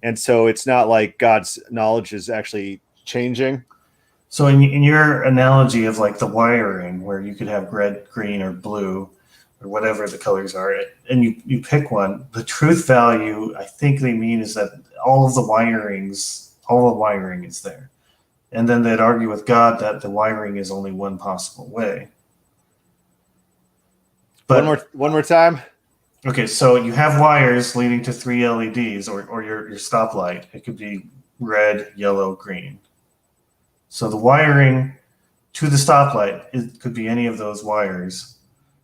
and so it's not like God's knowledge is actually changing. So in your analogy of like the wiring, where you could have red, green, or blue, or whatever the colors are, and you pick one, the truth value, I think they mean is that all the wiring is there. And then they'd argue with God that the wiring is only one possible way. But one more time. Okay, so you have wires leading to 3 LEDs or your stoplight. It could be red, yellow, green. So the wiring to the stoplight, it could be any of those wires.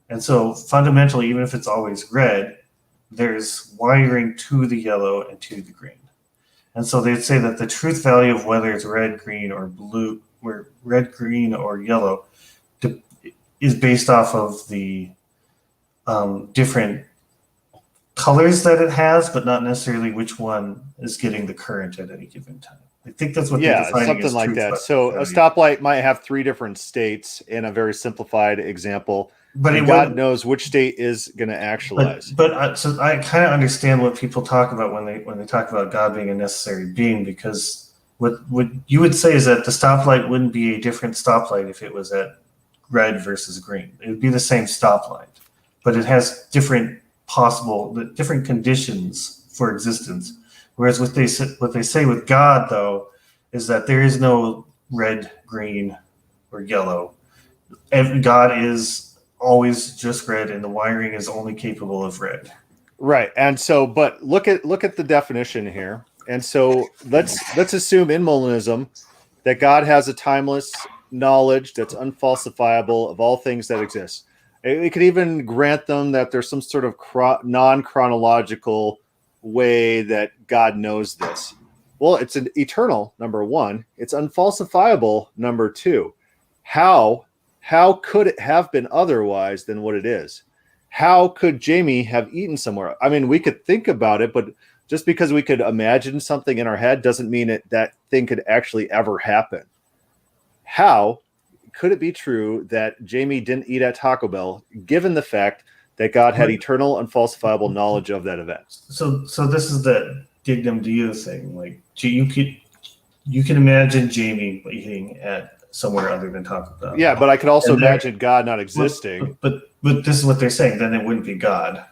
And so fundamentally, even if it's always red, there's wiring to the yellow and to the green. And so they'd say that the truth value of whether it's red, green, or blue, or red, green, or yellow is based off of the different colors that it has, but not necessarily which one is getting the current at any given time. I think that's what they're defining something as like truth that. So value. a stoplight might have 3 different states in a very simplified example. But God knows which state is going to actualize. So I kind of understand what people talk about when they talk about God being a necessary being, because what you would say is that the stoplight wouldn't be a different stoplight if it was at red versus green. It would be the same stoplight, but it has different conditions for existence. Whereas what they say with God, though, is that there is no red, green, or yellow. And God is always just red, and the wiring is only capable of red. Right. And so, but look at the definition here. And so let's assume in Molinism that God has a timeless knowledge that's unfalsifiable of all things that exist. It could even grant them that there's some sort of non-chronological way that God knows this. Well, it's an eternal, number one. It's unfalsifiable, number two. How could it have been otherwise than what it is? How could Jamie have eaten somewhere? I mean, we could think about it, but just because we could imagine something in our head doesn't mean that thing could actually ever happen. How could it be true that Jamie didn't eat at Taco Bell, given the fact that God had eternal, unfalsifiable knowledge of that event? So this is the dignum Deo thing. Like you can imagine Jamie eating at somewhere other than Taco Bell. Yeah, but I could also imagine God not existing. But this is what they're saying. Then it wouldn't be God.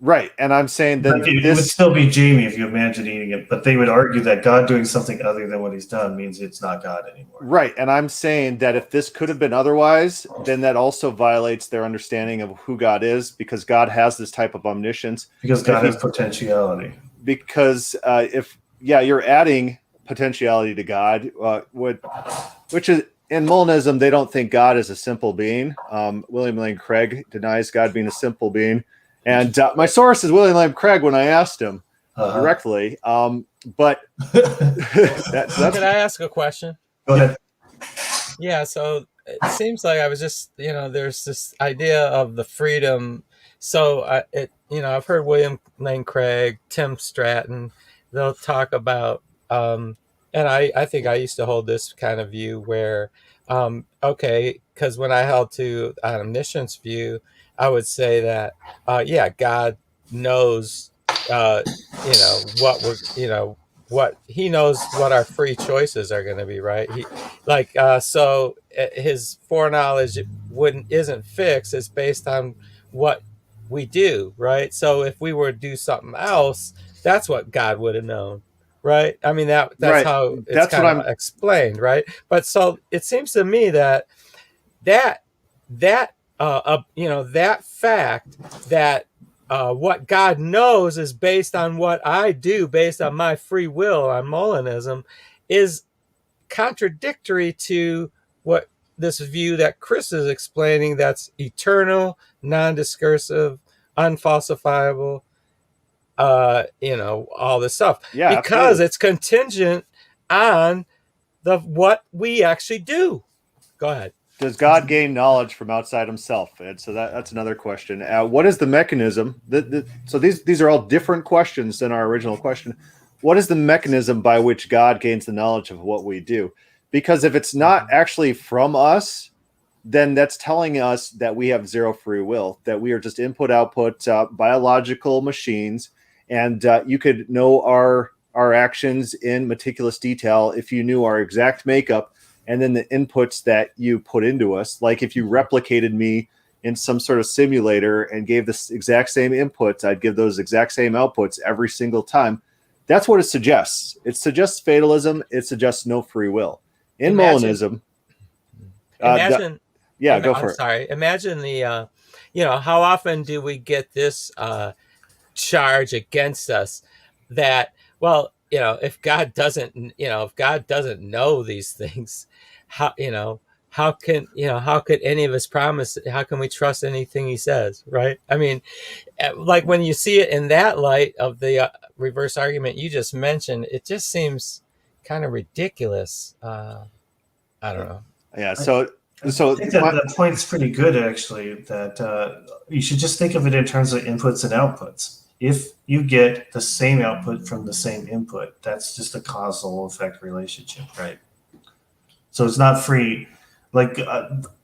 Right, and I'm saying that it would still be Jamie if you imagine eating it, but they would argue that God doing something other than what he's done means it's not God anymore. Right, and I'm saying that if this could have been otherwise, then that also violates their understanding of who God is, because God has this type of omniscience. Because God has potentiality. Because you're adding potentiality to God, which is in Molinism, they don't think God is a simple being. William Lane Craig denies God being a simple being. And my source is William Lane Craig when I asked him directly. But that's Can I ask a question? Go ahead. Yeah, so it seems like I was just, there's this idea of the freedom. So I've heard William Lane Craig, Tim Stratton, they'll talk about, and I think I used to hold this kind of view where, because when I held to an omniscience view, I would say that, God knows, what he knows what our free choices are going to be, right? So his foreknowledge isn't fixed. It's based on what we do, right? So if we were to do something else, that's what God would have known, right? I mean, that's right. how it's kind of explained, right? But so it seems to me that fact that what God knows is based on what I do, based on my free will, on Molinism, is contradictory to what this view that Chris is explaining, that's eternal, non-discursive, unfalsifiable, all this stuff. Yeah, because absolutely. It's contingent on what we actually do. Go ahead. Does God gain knowledge from outside himself? And so that's another question. What is the mechanism? So these are all different questions than our original question. What is the mechanism by which God gains the knowledge of what we do? Because if it's not actually from us, then that's telling us that we have zero free will, that we are just input-output biological machines, and you could know our actions in meticulous detail if you knew our exact makeup and then the inputs that you put into us. Like if you replicated me in some sort of simulator and gave the exact same inputs, I'd give those exact same outputs every single time. That's what it suggests. It suggests fatalism. It suggests no free will. In Molinism, go for it. Sorry. Imagine the, how often do we get this charge against us that, if God doesn't know these things, how could any of his promise? How can we trust anything he says? Right? I mean, like when you see it in that light of the reverse argument you just mentioned, it just seems kind of ridiculous. I don't know. Yeah. So I think that point's pretty good, actually. That you should just think of it in terms of inputs and outputs. If you get the same output from the same input, that's just a causal effect relationship, right? So it's not free. Like,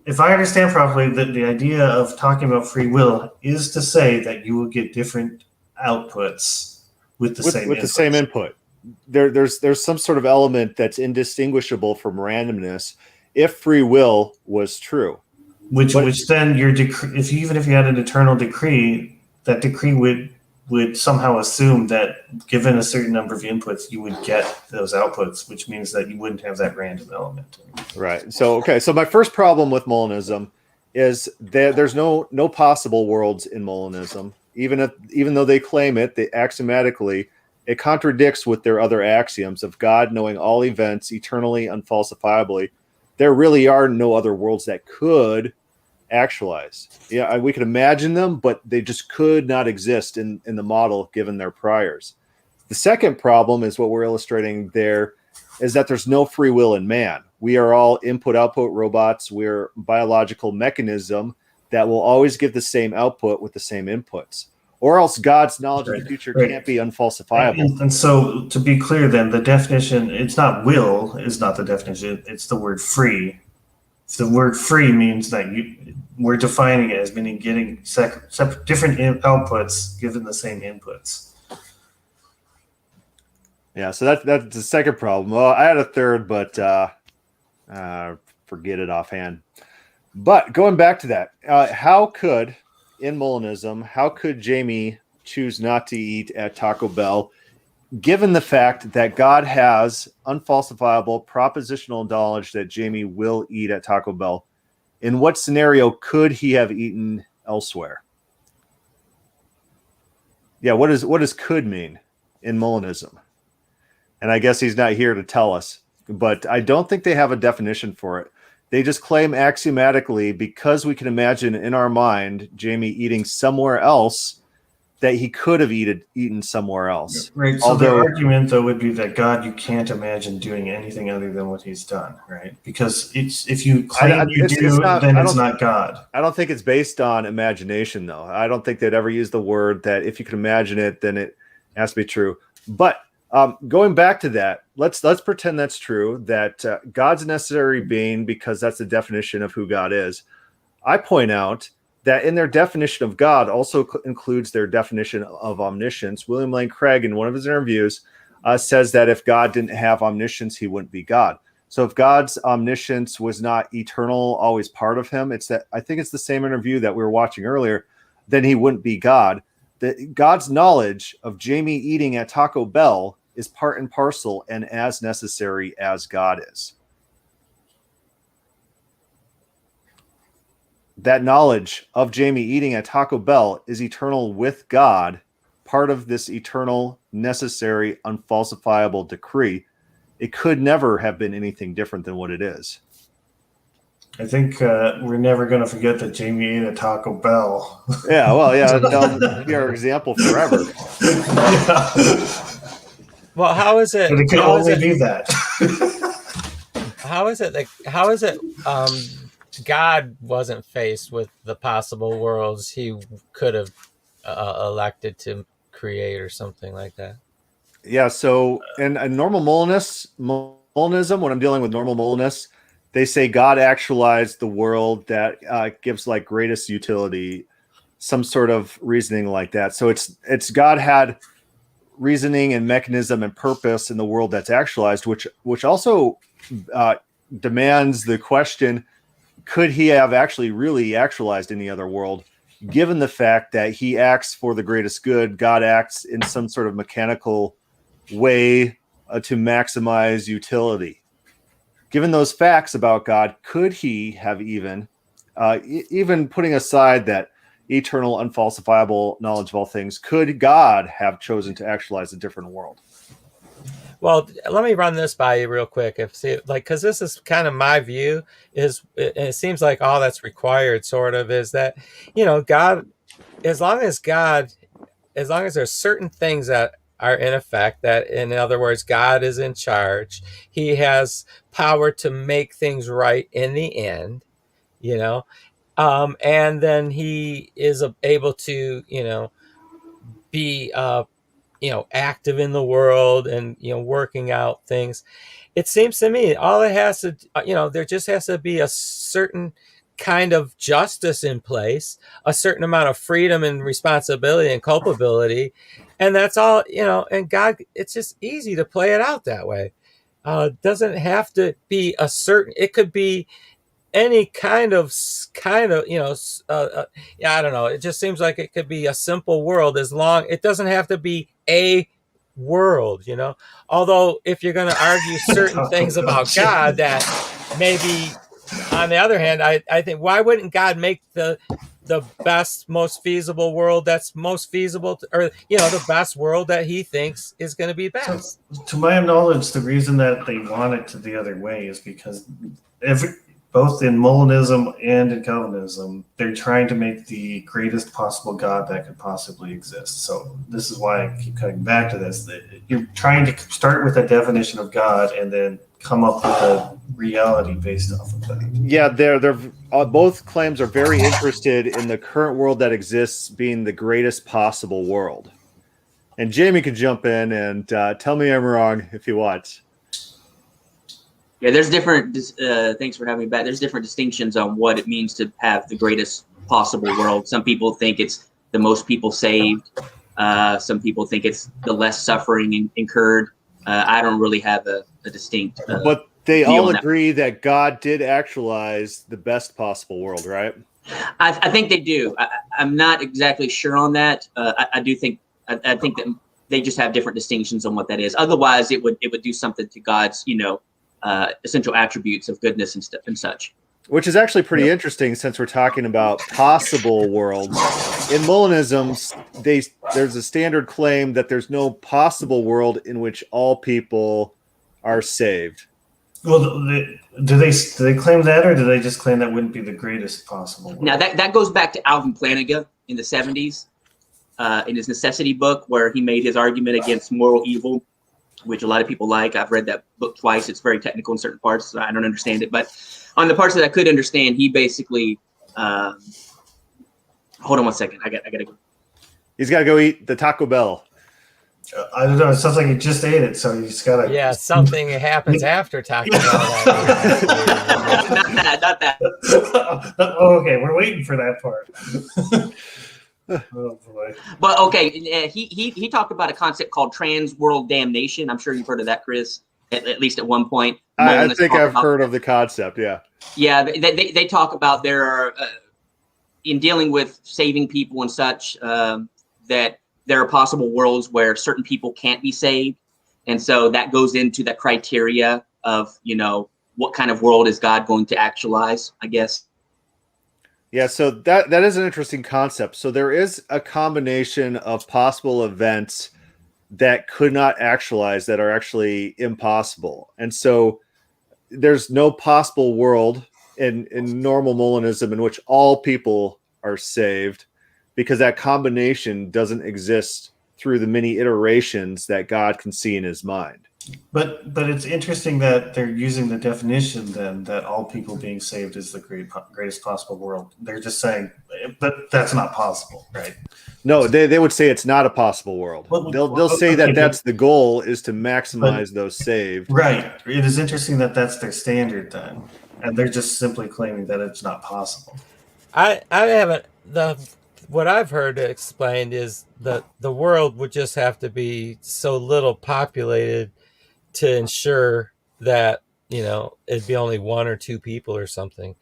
if I understand properly, the idea of talking about free will is to say that you will get different outputs with the same input. There's some sort of element that's indistinguishable from randomness if free will was true. Which then your decree, even if you had an eternal decree, that decree would somehow assume that given a certain number of inputs, you would get those outputs, which means that you wouldn't have that random element. Right. So my first problem with Molinism is that there's no possible worlds in Molinism. Even though they claim it, they axiomatically, it contradicts with their other axioms of God knowing all events eternally, unfalsifiably. there really are no other worlds that could actualize. Yeah, we could imagine them, but they just could not exist in the model given their priors. The second problem is what we're illustrating there is that there's no free will in man. We are all input-output robots. We're a biological mechanism that will always give the same output with the same inputs. Or else God's knowledge of the future can't be unfalsifiable. And so, to be clear, then the definition, it's not will is not the definition. It's the word free. The word free means that we're defining it as meaning getting separate different outputs given the same inputs. Yeah, so that's the second problem. Well, I had a third, but forget it offhand. But going back to that, how could, in Molinism, how could Jamie choose not to eat at Taco Bell, given the fact that God has unfalsifiable propositional knowledge that Jamie will eat at Taco Bell? In what scenario could he have eaten elsewhere? Yeah, what does could mean in Molinism? And I guess he's not here to tell us, but I don't think they have a definition for it. They just claim axiomatically, because we can imagine in our mind Jamie eating somewhere else, that he could have eaten somewhere else. Right. So the argument, though, would be that God, you can't imagine doing anything other than what he's done, right? Because if you claim then it's not God. I don't think it's based on imagination, though. I don't think they'd ever use the word that if you can imagine it, then it has to be true. But going back to that, let's pretend that's true, that God's a necessary being because that's the definition of who God is. I point out that in their definition of God also includes their definition of omniscience. William Lane Craig, in one of his interviews, says that if God didn't have omniscience, he wouldn't be God. So if God's omniscience was not eternal, always part of him, I think it's the same interview that we were watching earlier, then he wouldn't be God. God's knowledge of Jamie eating at Taco Bell is part and parcel and as necessary as God is. That knowledge of Jamie eating at Taco Bell is eternal with God, part of this eternal, necessary, unfalsifiable decree. It could never have been anything different than what it is. I think we're never going to forget that Jamie ate at Taco Bell. Yeah, well, yeah, that'll be our example forever. Well, how is it? But it can only be that. How is it God wasn't faced with the possible worlds he could have elected to create or something like that? Yeah, so in normal Molinism, when I'm dealing with normal Molinists, they say God actualized the world that gives like greatest utility, some sort of reasoning like that. So it's God had reasoning and mechanism and purpose in the world that's actualized, which also demands the question, could he have actually really actualized any other world, given the fact that he acts for the greatest good? God acts in some sort of mechanical way to maximize utility. Given those facts about God, could he have even putting aside that eternal, unfalsifiable knowledge of all things, could God have chosen to actualize a different world? Well, let me run this by you real quick. Because this is kind of my view. It seems like all that's required, sort of, is that God, as long as there's certain things that are in effect, that in other words, God is in charge. He has power to make things right in the end, and then he is able to, be active in the world and working out things. It seems to me all it has to there just has to be a certain kind of justice in place, a certain amount of freedom and responsibility and culpability, and that's all. And God, it's just easy to play it out that way. Doesn't have to be a certain, it could be any kind of I don't know, it just seems like it could be a simple world, as long it doesn't have to be a world, although if you're going to argue certain things about God, that maybe on the other hand, I think, why wouldn't God make the best, most feasible world that's most feasible or the best world that he thinks is going to be best? So, to my knowledge, the reason that they want it to the other way is because both in Molinism and in Calvinism, they're trying to make the greatest possible God that could possibly exist. So this is why I keep coming back to this. That you're trying to start with a definition of God and then come up with a reality based off of that. Yeah, they're both claims are very interested in the current world that exists being the greatest possible world. And Jamie can jump in and tell me I'm wrong if he wants. Yeah, there's different. Thanks for having me back. There's different distinctions on what it means to have the greatest possible world. Some people think it's the most people saved. Some people think it's the less suffering incurred. I don't really have a distinct. But they all agree that God did actualize the best possible world, right? I think they do. I'm not exactly sure on that. I do think. I think that they just have different distinctions on what that is. Otherwise, it would do something to God's, essential attributes of goodness and stuff and such. Which is actually pretty interesting since we're talking about possible worlds. In Molinism, there's a standard claim that there's no possible world in which all people are saved. Well, do they claim that, or do they just claim that wouldn't be the greatest possible world? Now that goes back to Alvin Plantinga in the 70s, in his Necessity book, where he made his argument against moral evil, which a lot of people like. I've read that book twice. It's very technical in certain parts, so I don't understand it. But on the parts that I could understand, he basically, hold on one second. I gotta go. He's got to go eat the Taco Bell. I don't know. It sounds like he just ate it, so he's got to. Yeah, something happens after Taco Bell. Not that. Oh, okay, we're waiting for that part. Oh boy. But okay, he talked about a concept called trans world damnation. I'm sure you've heard of that, Chris, at least at one point. I think I've heard of the concept. Yeah. Yeah, they talk about there are in dealing with saving people and such that there are possible worlds where certain people can't be saved, and so that goes into the criteria of what kind of world is God going to actualize, I guess. Yeah, so that is an interesting concept. So there is a combination of possible events that could not actualize that are actually impossible. And so there's no possible world in normal Molinism in which all people are saved, because that combination doesn't exist through the many iterations that God can see in his mind. But it's interesting that they're using the definition then that all people being saved is the greatest possible world. They're just saying, but that's not possible, right? No, they would say it's not a possible world. They'll say that that's the goal, is to maximize those saved. Right. It is interesting that that's their standard then, and they're just simply claiming that it's not possible. I haven't what I've heard explained is that the world would just have to be so little populated to ensure that it'd be only one or two people or something,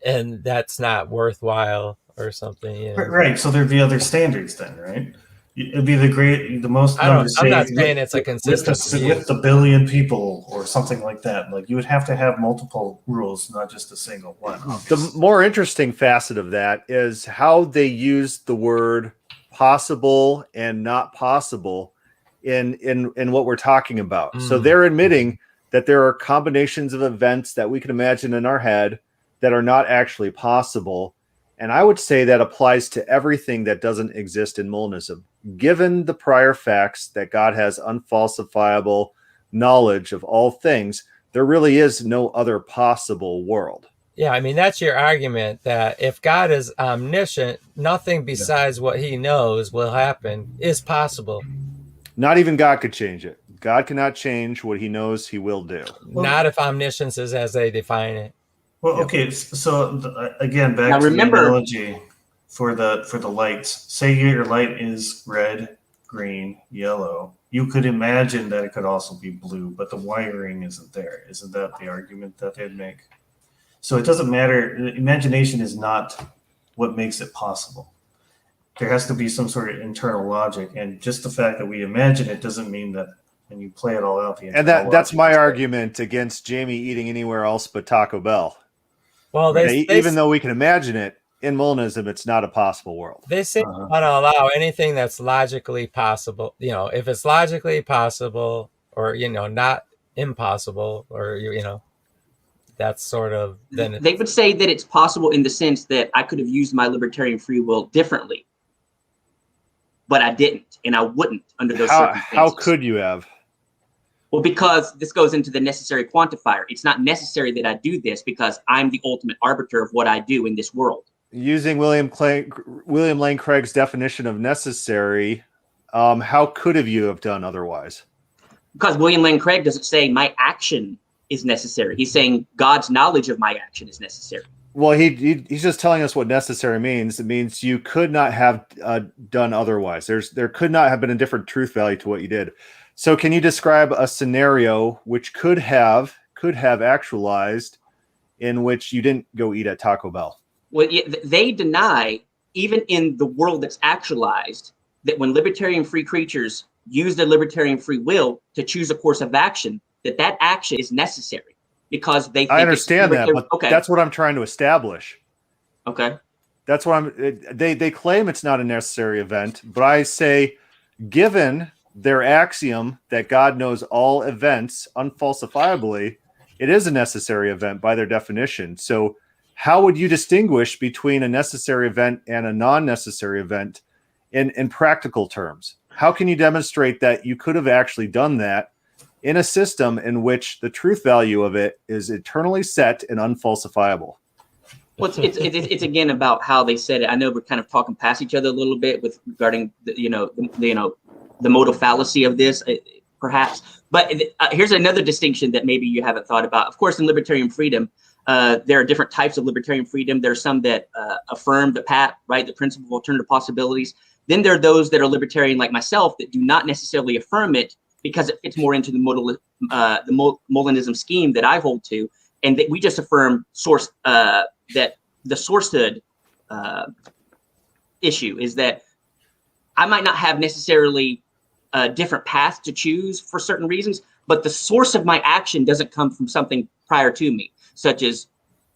and that's not worthwhile or something. Right. So there'd be other standards then, right? It'd be the most. I'm not saying it's a consistent with the billion people or something like that. Like you would have to have multiple rules, not just a single one. The more interesting facet of that is how they use the word possible and not possible in what we're talking about. So they're admitting that there are combinations of events that we can imagine in our head that are not actually possible. And I would say that applies to everything that doesn't exist in Molinism. Given the prior facts that God has unfalsifiable knowledge of all things, there really is no other possible world. Yeah, I mean, that's your argument, that if God is omniscient, nothing besides what he knows will happen is possible. Not even God could change it. God cannot change what he knows he will do. Not if omniscience is as they define it. Well, okay. So again, back to the analogy for the lights. Say your light is red, green, yellow. You could imagine that it could also be blue, but the wiring isn't there. Isn't that the argument that they'd make? So it doesn't matter. Imagination is not what makes it possible. There has to be some sort of internal logic, and just the fact that we imagine it doesn't mean that when you play it all out. And that's my argument against Jamie eating anywhere else but Taco Bell. Well, even though we can imagine it, in Molinism, it's not a possible world. They say want to allow anything that's logically possible. If it's logically possible, or not impossible, or that's sort of then They would say that it's possible in the sense that I could have used my libertarian free will differently, but I didn't, and I wouldn't under those circumstances. How could you have? Well, because this goes into the necessary quantifier. It's not necessary that I do this because I'm the ultimate arbiter of what I do in this world. Using William Lane Craig's definition of necessary, how could you have done otherwise? Because William Lane Craig doesn't say my action is necessary. He's saying God's knowledge of my action is necessary. Well, he's just telling us what necessary means. It means you could not have done otherwise. There could not have been a different truth value to what you did. So can you describe a scenario which could have actualized in which you didn't go eat at Taco Bell? Well, they deny, even in the world that's actualized, that when libertarian free creatures use their libertarian free will to choose a course of action, that action is necessary because they think I understand that, but okay. That's what I'm trying to establish. Okay. That's what they claim it's not a necessary event, but I say, given their axiom that God knows all events unfalsifiably, it is a necessary event by their definition. So how would you distinguish between a necessary event and a non-necessary event in practical terms? How can you demonstrate that you could have actually done that in a system in which the truth value of it is eternally set and unfalsifiable? Well, it's again about how they said it. I know we're kind of talking past each other a little bit with regarding the modal fallacy of this, perhaps. But here's another distinction that maybe you haven't thought about. Of course, in libertarian freedom, there are different types of libertarian freedom. There are some that affirm the PAT, right, the principle of alternative possibilities. Then there are those that are libertarian like myself that do not necessarily affirm it because it fits more into the Molinism scheme that I hold to, and that we just affirm that the sourcehood issue is that I might not have necessarily a different path to choose for certain reasons, but the source of my action doesn't come from something prior to me, such as,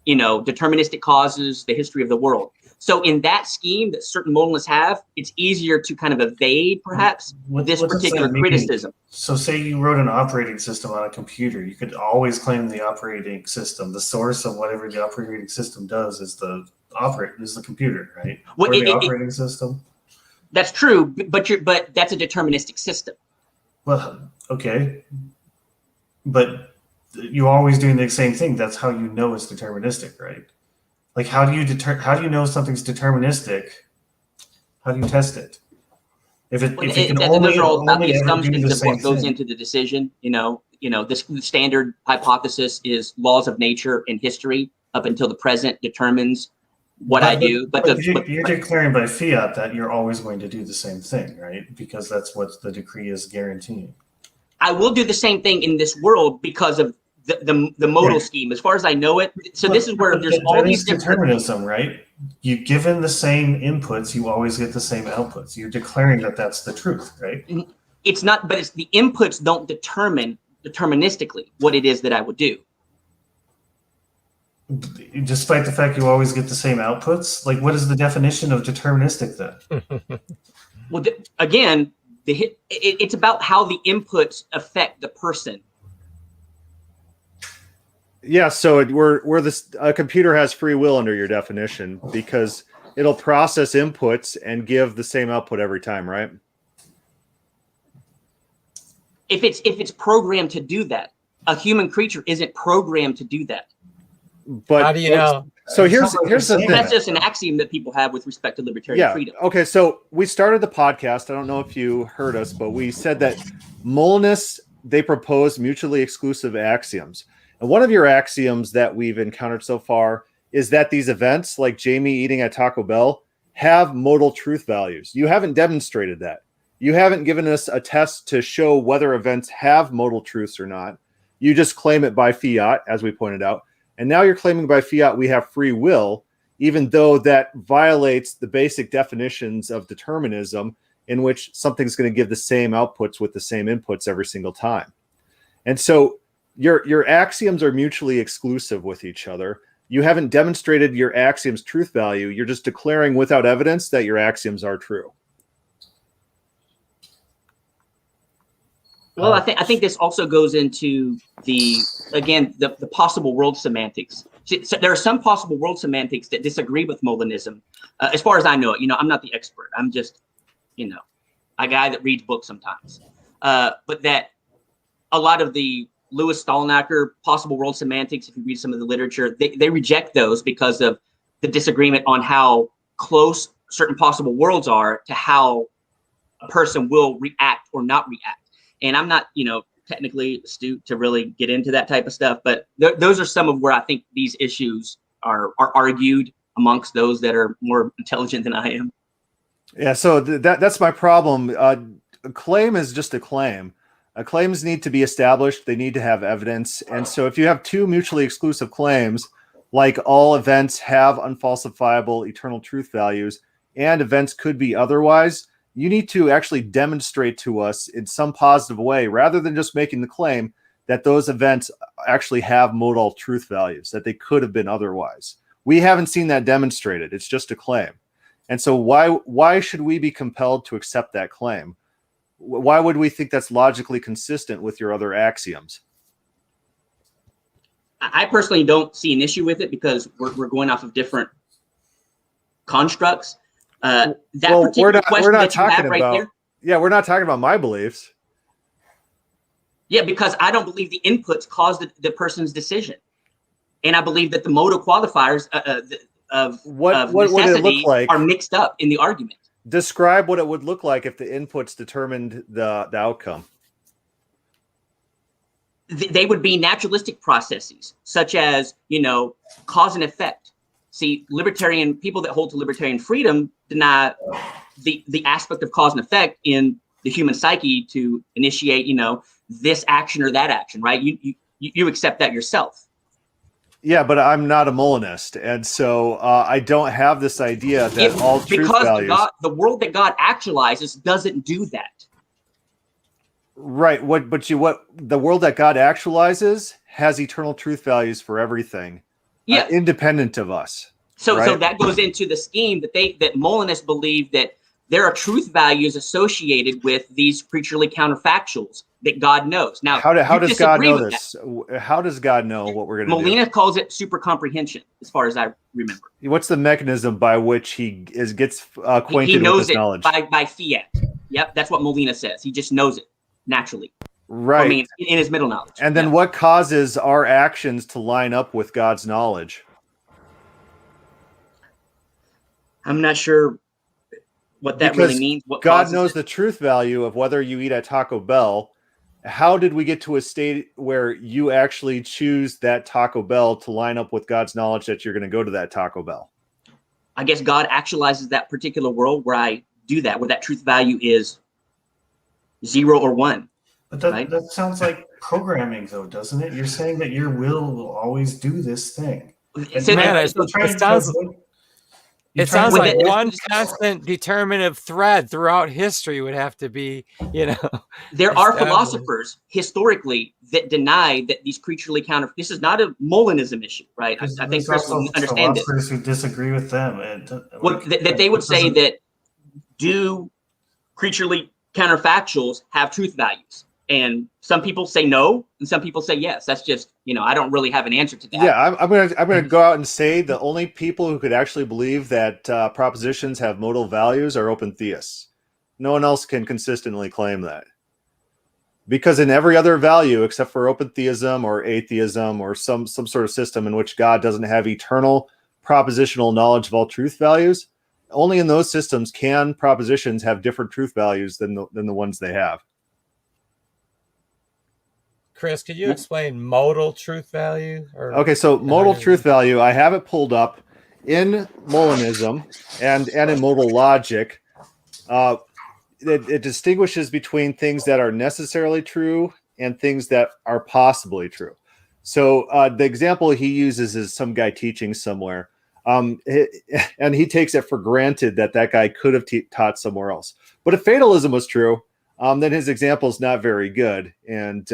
deterministic causes, the history of the world. So in that scheme that certain modalists have, it's easier to kind of evade perhaps this particular criticism. So say you wrote an operating system on a computer, you could always claim the operating system, the source of whatever the operating system does is the computer, right? Well, or the operating system. That's true, but that's a deterministic system. Well, okay, but you're always doing the same thing. That's how you know it's deterministic, right? Like, how do you know something's deterministic? How do you test it? If you can those are all about the ever do assumptions the of same what goes thing. into the decision. The standard hypothesis is laws of nature and history up until the present determines what I do. But you're declaring by fiat that you're always going to do the same thing, right? Because that's what the decree is guaranteeing. I will do the same thing in this world because of the modal scheme, as far as I know it. So this is where there's all these different determinism, right? You given the same inputs, you always get the same outputs. You're declaring that that's the truth, right? It's not, but it's the inputs don't determine deterministically what it is that I would do. Despite the fact you always get the same outputs, like what is the definition of deterministic then? Well, again, it's about how the inputs affect the person. Yeah, so a computer has free will under your definition because it'll process inputs and give the same output every time, right? If it's programmed to do that, a human creature isn't programmed to do that. But how do you know? So here's the thing. That's just an axiom that people have with respect to libertarian freedom. Okay, so we started the podcast. I don't know if you heard us, but we said that Molinists, they propose mutually exclusive axioms. And one of your axioms that we've encountered so far is that these events, like Jamie eating at Taco Bell, have modal truth values. You haven't demonstrated that. You haven't given us a test to show whether events have modal truths or not. You just claim it by fiat, as we pointed out. And now you're claiming by fiat we have free will, even though that violates the basic definitions of determinism, in which something's going to give the same outputs with the same inputs every single time. And so your axioms are mutually exclusive with each other. You haven't demonstrated your axiom's truth value. You're just declaring without evidence that your axioms are true. Well, I think this also goes into the possible world semantics. So there are some possible world semantics that disagree with Molinism, as far as I know it. I'm not the expert. I'm just, a guy that reads books sometimes. But that a lot of the Louis Stallnacher possible world semantics, if you read some of the literature, they reject those because of the disagreement on how close certain possible worlds are to how a person will react or not react. And I'm not, technically astute to really get into that type of stuff, but those are some of where I think these issues are argued amongst those that are more intelligent than I am. Yeah, so that's my problem. A claim is just a claim. Claims need to be established. They need to have evidence. And so if you have two mutually exclusive claims, like all events have unfalsifiable eternal truth values and events could be otherwise, you need to actually demonstrate to us in some positive way, rather than just making the claim that those events actually have modal truth values, that they could have been otherwise. We haven't seen that demonstrated. It's just a claim. And so why should we be compelled to accept that claim? Why would we think that's logically consistent with your other axioms? I personally don't see an issue with it because we're going off of different constructs. We're not talking about my beliefs. Yeah, because I don't believe the inputs caused the person's decision, and I believe that the modal qualifiers of what would it look like are mixed up in the argument. Describe what it would look like if the inputs determined the outcome. They would be naturalistic processes, such as cause and effect. See, libertarian people that hold to libertarian freedom deny the aspect of cause and effect in the human psyche to initiate, this action or that action, right? You accept that yourself. Yeah, but I'm not a Molinist, and so I don't have this idea that all truth values. Because the world that God actualizes doesn't do that. Right. What the world that God actualizes has eternal truth values for everything. Yeah. Independent of us. So right? So that goes into the scheme that Molinists believe that there are truth values associated with these creaturely counterfactuals that God knows. Now, how does God know this? How does God know what we're going to do? Molina calls it super comprehension, as far as I remember. What's the mechanism by which he gets acquainted with this knowledge? By fiat. Yep, that's what Molina says. He just knows it naturally. Right. I mean, in his middle knowledge. And then what causes our actions to line up with God's knowledge? I'm not sure what that really means. What God knows the truth value of whether you eat at Taco Bell. How did we get to a state where you actually choose that Taco Bell to line up with God's knowledge that you're going to go to that Taco Bell? I guess God actualizes that particular world where I do that, where that truth value is 0 or 1. But that sounds like programming, though, doesn't it? You're saying that your will always do this thing. It sounds like one constant determinative thread throughout history would have to be, There are philosophers historically that deny that these creaturely this is not a Molinism issue, right? I think Chris will understand this. Philosophers who disagree with them. That they would say that do creaturely counterfactuals have truth values? And some people say no, and some people say yes. That's just, I don't really have an answer to that. Yeah, I'm gonna go out and say the only people who could actually believe that propositions have modal values are open theists. No one else can consistently claim that. Because in every other value, except for open theism or atheism or some sort of system in which God doesn't have eternal propositional knowledge of all truth values, only in those systems can propositions have different truth values than the ones they have. Chris, could you explain modal truth value? Okay, so modal truth value, I have it pulled up in Molinism and in modal logic. It distinguishes between things that are necessarily true and things that are possibly true. So the example he uses is some guy teaching somewhere, and he takes it for granted that guy could have taught somewhere else. But if fatalism was true, then his example is not very good, and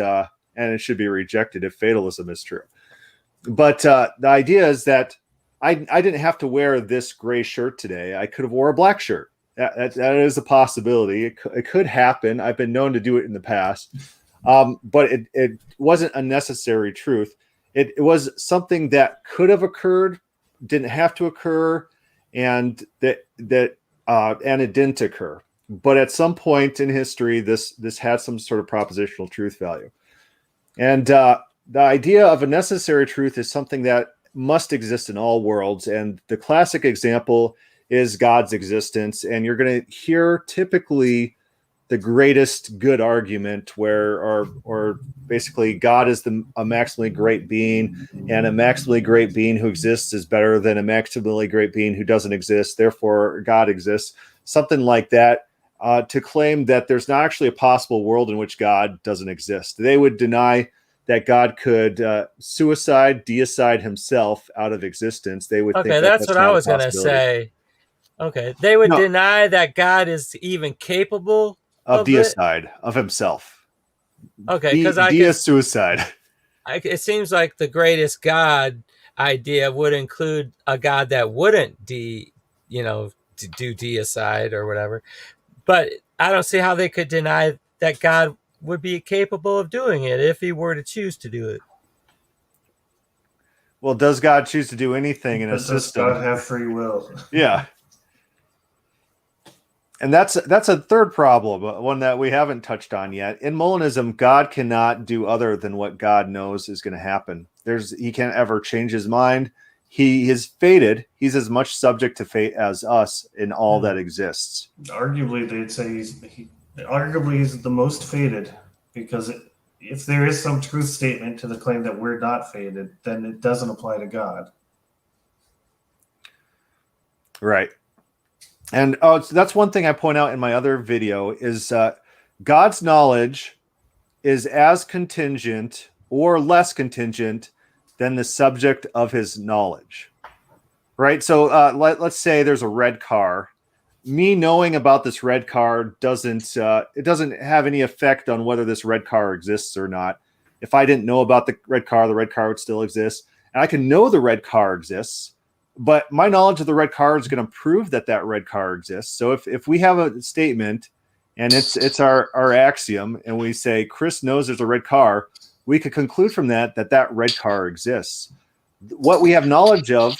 it should be rejected if fatalism is true. But the idea is that I didn't have to wear this gray shirt today. I could have wore a black shirt. That is a possibility. It could happen. I've been known to do it in the past. but it wasn't a necessary truth. It was something that could have occurred, didn't have to occur, and it didn't occur. But at some point in history, this had some sort of propositional truth value. And the idea of a necessary truth is something that must exist in all worlds. And the classic example is God's existence. And you're going to hear typically the greatest good argument or basically God is a maximally great being, and a maximally great being who exists is better than a maximally great being who doesn't exist. Therefore, God exists. Something like that. To claim that there's not actually a possible world in which God doesn't exist. They would deny that God could deicide himself out of existence. They would think that's what I was going to say. Okay, they would deny that God is even capable of deicide of himself. Okay, because suicide. It seems like the greatest God idea would include a God that wouldn't do deicide or whatever. But I don't see how they could deny that God would be capable of doing it if he were to choose to do it. Well, does God choose to do anything in a system? Does God have free will? Yeah. And that's a third problem, one that we haven't touched on yet. In Molinism, God cannot do other than what God knows is going to happen. He can't ever change his mind. He is fated. He's as much subject to fate as us in all that exists. Arguably, they'd say he's the most fated, because if there is some truth statement to the claim that we're not fated, then it doesn't apply to God. Right. And so that's one thing I point out in my other video is God's knowledge is as contingent or less contingent than the subject of his knowledge, right? So let's say there's a red car. Me knowing about this red car doesn't have any effect on whether this red car exists or not. If I didn't know about the red car would still exist. And I can know the red car exists, but my knowledge of the red car is going to prove that red car exists. So if we have a statement and it's our axiom, and we say Chris knows there's a red car, we could conclude from that red car exists. What we have knowledge of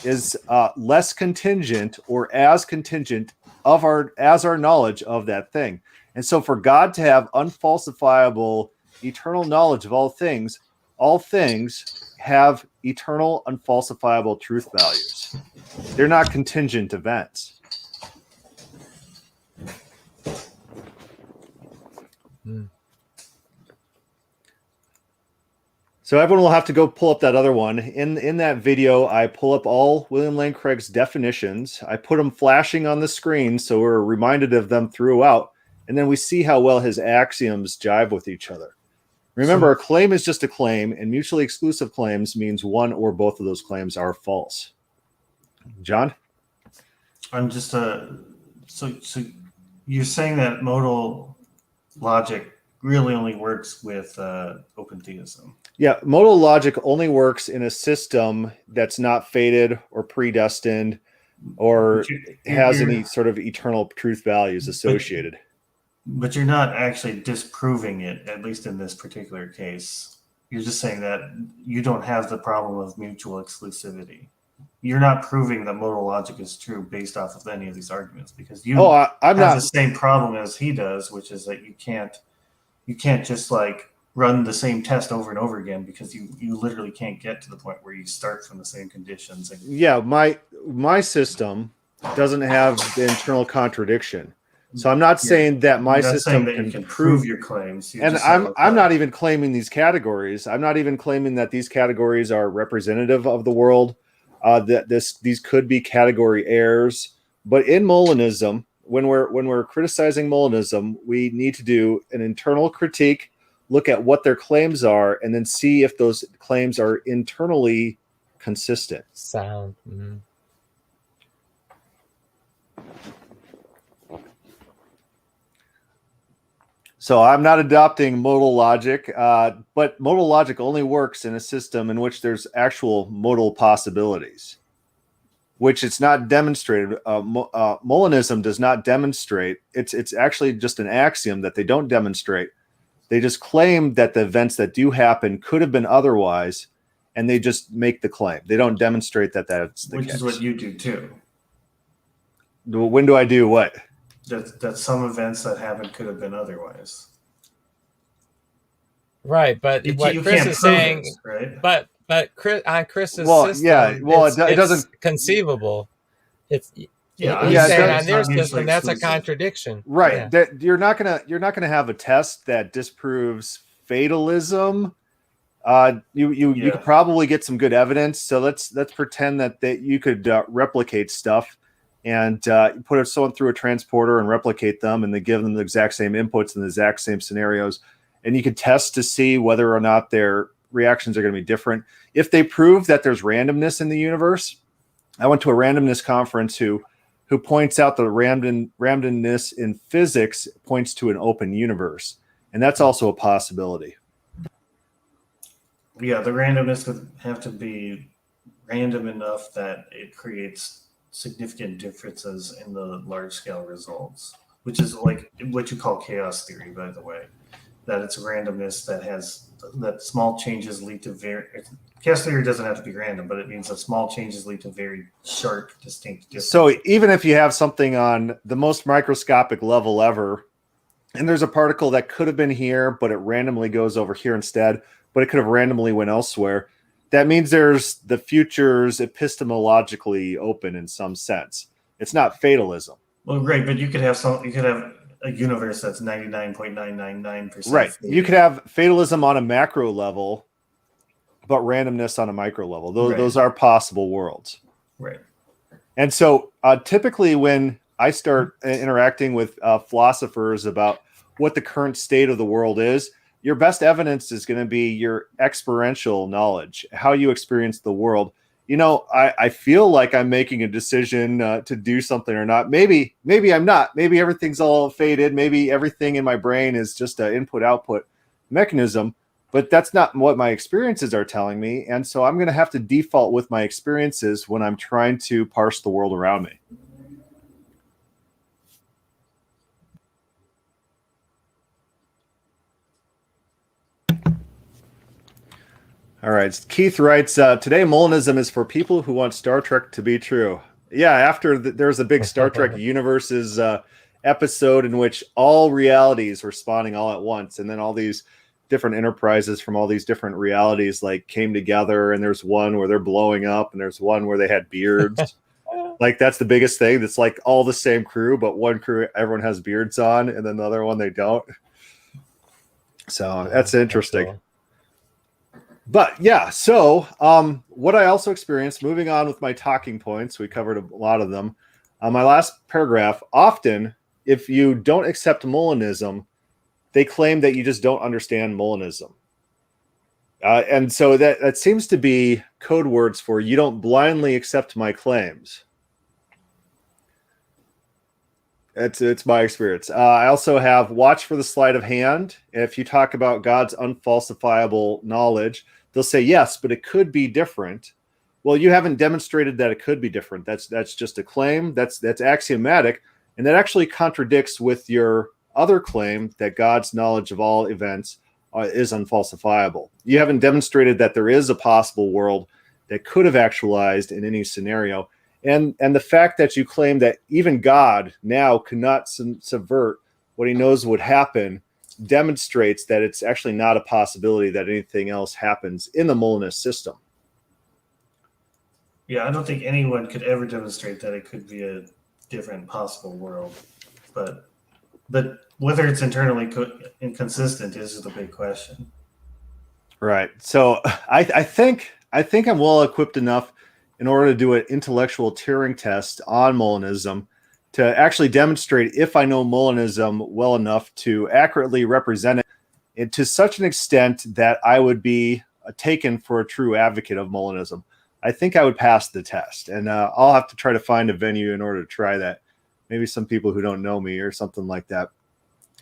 is less contingent or as contingent as our knowledge of that thing. And so for God to have unfalsifiable eternal knowledge of all things have eternal unfalsifiable truth values. They're not contingent events. So everyone will have to go pull up that other one. In that video, I pull up all William Lane Craig's definitions. I put them flashing on the screen so we're reminded of them throughout. And then we see how well his axioms jive with each other. Remember, a claim is just a claim, and mutually exclusive claims means one or both of those claims are false. John? I'm just so you're saying that modal logic really only works with open theism. Yeah, modal logic only works in a system that's not fated or predestined or has any sort of eternal truth values associated. But you're not actually disproving it, at least in this particular case. You're just saying that you don't have the problem of mutual exclusivity. You're not proving that modal logic is true based off of any of these arguments, because you have the same problem as he does, which is that you can't just like run the same test over and over again, because you literally can't get to the point where you start from the same conditions. Yeah, my system doesn't have the internal contradiction. So I'm not saying that my system can prove your claims. And I'm not even claiming these categories. I'm not even claiming that these categories are representative of the world. These could be category errors. But in Molinism, when we're criticizing Molinism, we need to do an internal critique, look at what their claims are, and then see if those claims are internally consistent. Sound. Mm-hmm. So I'm not adopting modal logic, but modal logic only works in a system in which there's actual modal possibilities, which it's not demonstrated. Molinism does not demonstrate. It's actually just an axiom that they don't demonstrate They just claim that the events that do happen could have been otherwise, and they just make the claim. They don't demonstrate that that's the Which case. is what you do too. When do I do what? That some events that happened could have been otherwise. Right, but what You Chris can't is prove saying, it, right? but Chris, on Chris's Well, system, yeah, well, it it's doesn't. conceivable. It's Yeah, he's yeah, saying it's on their not mutually system that's a exclusive. contradiction. Right. Yeah. That you're not gonna have a test that disproves fatalism. You Yeah. could probably get some good evidence. So let's pretend that you could replicate stuff and put someone through a transporter and replicate them, and they give them the exact same inputs in the exact same scenarios, and you could test to see whether or not their reactions are going to be different. If they prove that there's randomness in the universe, I went to a randomness conference who points out that randomness in physics points to an open universe, and that's also a possibility. Yeah, the randomness would have to be random enough that it creates significant differences in the large scale results, which is like what you call chaos theory, by the way. That it's randomness that small changes lead to chaos theory doesn't have to be random, but it means that small changes lead to very sharp, distinct differences. So even if you have something on the most microscopic level ever, and there's a particle that could have been here, but it randomly goes over here instead, but it could have randomly went elsewhere, that means the future's epistemologically open in some sense. It's not fatalism. Well, great, but you could have a universe that's 99.999%. Right. You could have fatalism on a macro level, but randomness on a micro level. Those are possible worlds. Right. And so typically when I start interacting with philosophers about what the current state of the world is, your best evidence is going to be your experiential knowledge, how you experience the world. You know, I feel like I'm making a decision to do something or not. Maybe I'm not. Maybe everything's all faded. Maybe everything in my brain is just an input-output mechanism. But that's not what my experiences are telling me. And so I'm going to have to default with my experiences when I'm trying to parse the world around me. All right. Keith writes, today Molinism is for people who want Star Trek to be true. Yeah, after there's a big Star Trek Universes episode in which all realities were spawning all at once, and then all these different enterprises from all these different realities like came together, and there's one where they're blowing up, and there's one where they had beards. Like that's the biggest thing. That's like all the same crew, but one crew everyone has beards on, and then the other one they don't. So that's interesting. That's cool. But yeah, so what I also experienced, moving on with my talking points, we covered a lot of them. My last paragraph, often, if you don't accept Molinism, they claim that you just don't understand Molinism. And so that seems to be code words for you don't blindly accept my claims. It's my experience. I also have watch for the sleight of hand. If you talk about God's unfalsifiable knowledge, they'll say, yes, but it could be different. Well, you haven't demonstrated that it could be different. That's just a claim. That's axiomatic. And that actually contradicts with your other claim that God's knowledge of all events is unfalsifiable. You haven't demonstrated that there is a possible world that could have actualized in any scenario. And the fact that you claim that even God now cannot subvert what he knows would happen demonstrates that it's actually not a possibility that anything else happens in the Molinist system. Yeah, I don't think anyone could ever demonstrate that it could be a different possible world. But whether it's internally inconsistent is the big question. Right. So I think I'm well equipped enough in order to do an intellectual Turing test on Molinism to actually demonstrate if I know Molinism well enough to accurately represent it to such an extent that I would be taken for a true advocate of Molinism. I think I would pass the test, and I'll have to try to find a venue in order to try that. Maybe some people who don't know me or something like that.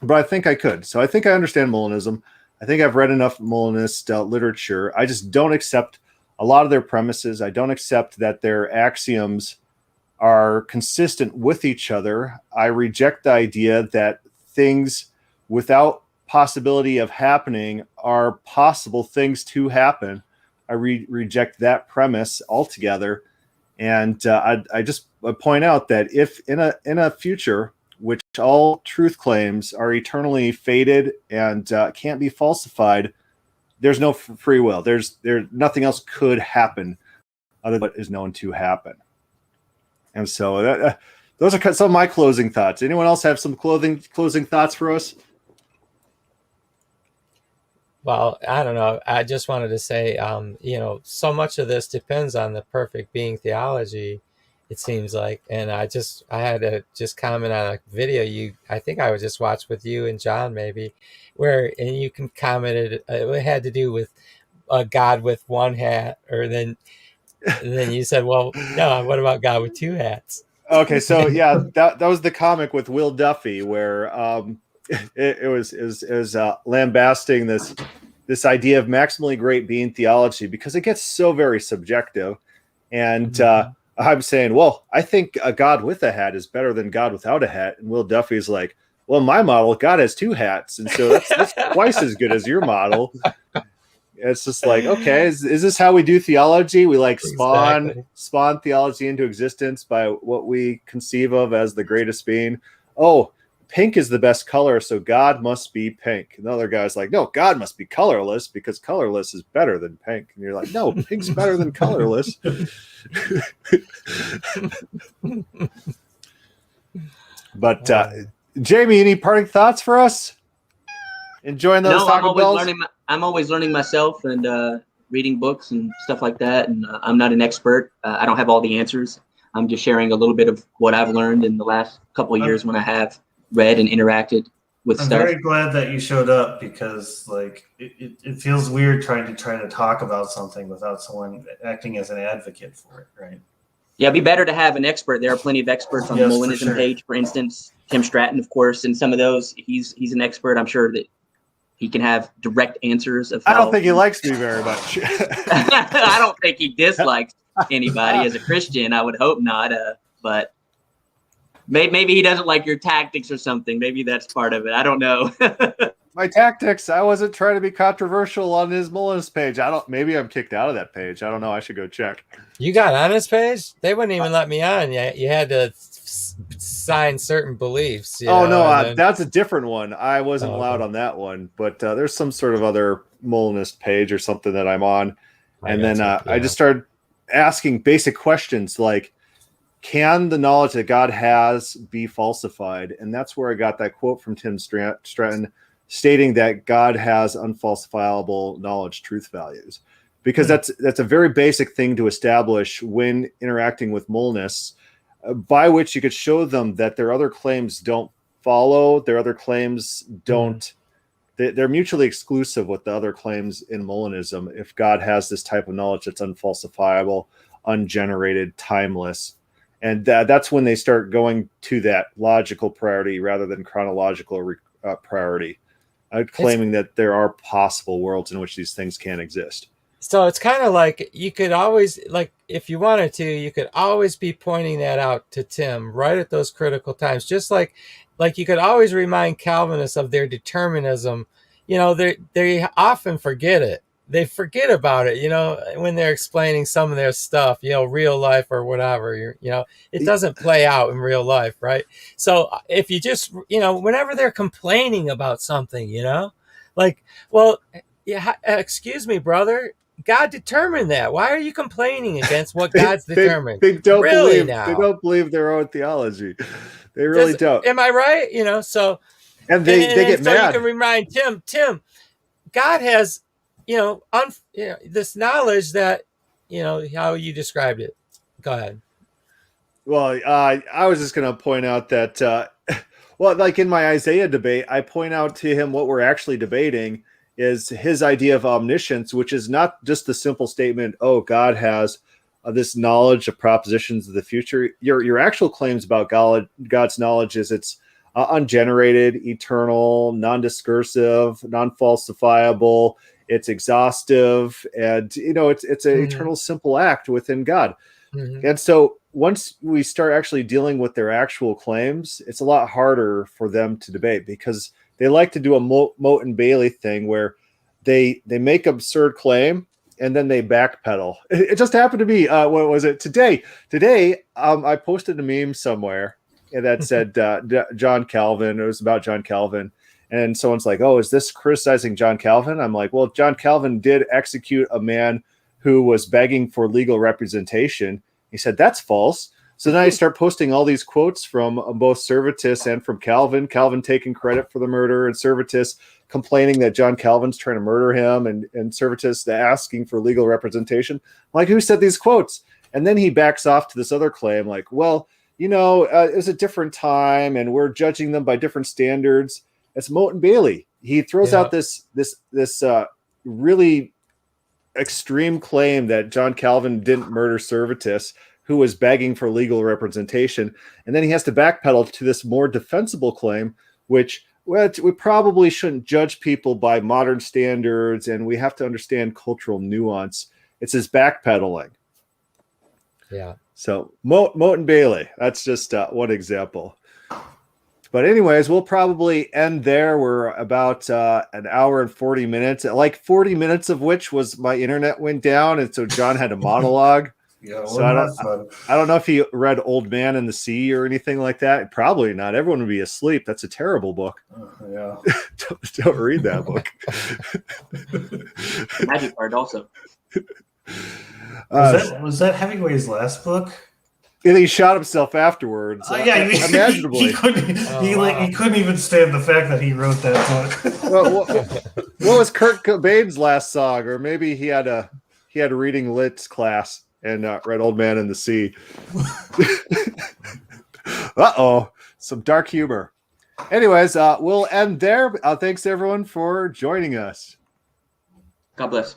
But I think I could. So I think I understand Molinism. I think I've read enough Molinist literature. I just don't accept a lot of their premises. I don't accept that their axioms are consistent with each other. I reject the idea that things without possibility of happening are possible things to happen. I reject that premise altogether. And I just point out that if in a future which all truth claims are eternally fated and can't be falsified, there's no free will. There's nothing else could happen other than what is known to happen. And so those are some of my closing thoughts. Anyone else have some closing thoughts for us? Well, I don't know. I just wanted to say, so much of this depends on the perfect being theology, it seems like. And I had to just comment on a video I think I would just watch with you and John maybe, and you commented, it had to do with a God with one hat, and then you said, well, no, what about God with two hats? Okay, so yeah, that was the comic with Will Duffy where it was lambasting this idea of maximally great being theology because it gets so very subjective. And I'm saying, well, I think a God with a hat is better than God without a hat. And Will Duffy's like, well, my model, God has two hats, and so that's twice as good as your model. It's just like, okay, is this how we do theology? We like spawn theology into existence by what we conceive of as the greatest being. Oh, pink is the best color, so God must be pink. And the other guy's like, no, God must be colorless because colorless is better than pink. And you're like, no, pink's better than colorless. But Jamie, any parting thoughts for us? Enjoying those Taco Bells? I'm always learning myself and reading books and stuff like that. And I'm not an expert. I don't have all the answers. I'm just sharing a little bit of what I've learned in the last couple of years when I have read and interacted with stuff. I'm very glad that you showed up because like it feels weird trying to talk about something without someone acting as an advocate for it, right? Yeah, it'd be better to have an expert. There are plenty of experts on the Molinism page, for instance. Tim Stratton, of course, and some of those. He's an expert. I'm sure that he can have direct answers of how. I don't think he likes me very much. I don't think he dislikes anybody as a Christian. I would hope not. But maybe he doesn't like your tactics or something. Maybe that's part of it. I don't know. My tactics. I wasn't trying to be controversial on his Molinism page. Maybe I'm kicked out of that page. I don't know. I should go check. You got on his page? They wouldn't even let me on. You had to sign certain beliefs. That's a different one. I wasn't allowed on that one, but there's some sort of other Molinist page or something that I'm on. I just started asking basic questions like, can the knowledge that God has be falsified? And that's where I got that quote from Tim Stratton stating that God has unfalsifiable knowledge, truth values, because that's a very basic thing to establish when interacting with Molinists, by which you could show them that their other claims don't follow, their other claims don't, they're mutually exclusive with the other claims in Molinism. If God has this type of knowledge that's unfalsifiable, ungenerated, timeless, and that's when they start going to that logical priority rather than chronological priority, claiming that there are possible worlds in which these things can exist. So it's kind of like you could always, like, if you wanted to, you could always be pointing that out to Tim right at those critical times. Just like you could always remind Calvinists of their determinism. They often forget it. They forget about it, when they're explaining some of their stuff, real life or whatever, it doesn't play out in real life, right? So if you just, whenever they're complaining about something, like, well, yeah, excuse me, brother, God determined that. Why are you complaining against what God's determined? They don't really They don't believe their own theology. They really don't. Am I right? So and they get mad. You can remind Tim, God has, this knowledge that, how you described it. Go ahead. Well, I was just going to point out that, like in my Isaiah debate, I point out to him what we're actually debating is his idea of omniscience, which is not just the simple statement, oh, God has this knowledge of propositions of the future. Your actual claims about God's knowledge is it's ungenerated, eternal, non-discursive, non-falsifiable, it's exhaustive, and it's an eternal simple act within God. And so once we start actually dealing with their actual claims, it's a lot harder for them to debate because they like to do a Moat and Bailey thing where they make absurd claim and then they backpedal. It just happened to me. What was it today? Today, I posted a meme somewhere that said John Calvin. It was about John Calvin. And someone's like, oh, is this criticizing John Calvin? I'm like, well, John Calvin did execute a man who was begging for legal representation. He said, that's false. So then I start posting all these quotes from both Servetus and from Calvin. Calvin taking credit for the murder and Servetus complaining that John Calvin's trying to murder him and Servetus asking for legal representation. I'm like, who said these quotes? And then he backs off to this other claim like, well, it was a different time and we're judging them by different standards. It's Moat and Bailey. He throws out this really extreme claim that John Calvin didn't murder Servetus, who was begging for legal representation. And then he has to backpedal to this more defensible claim, which we probably shouldn't judge people by modern standards, and we have to understand cultural nuance. It's his backpedaling. Yeah. So Moat and Bailey, that's just one example. But anyways, we'll probably end there. We're about an hour and 40 minutes, like 40 minutes of which was my internet went down. And so John had a monologue. Yeah, so I don't know if he read Old Man and the Sea or anything like that. Probably not. Everyone would be asleep. That's a terrible book. Yeah. don't read that book. Magic card also. Was that Hemingway's last book? And he shot himself afterwards. Imaginably. He couldn't even stand the fact that he wrote that book. Well, what was Kurt Cobain's last song? Or maybe he had a reading lit class and read Old Man and the Sea. Some dark humor. Anyways, we'll end there. Thanks everyone for joining us. God bless.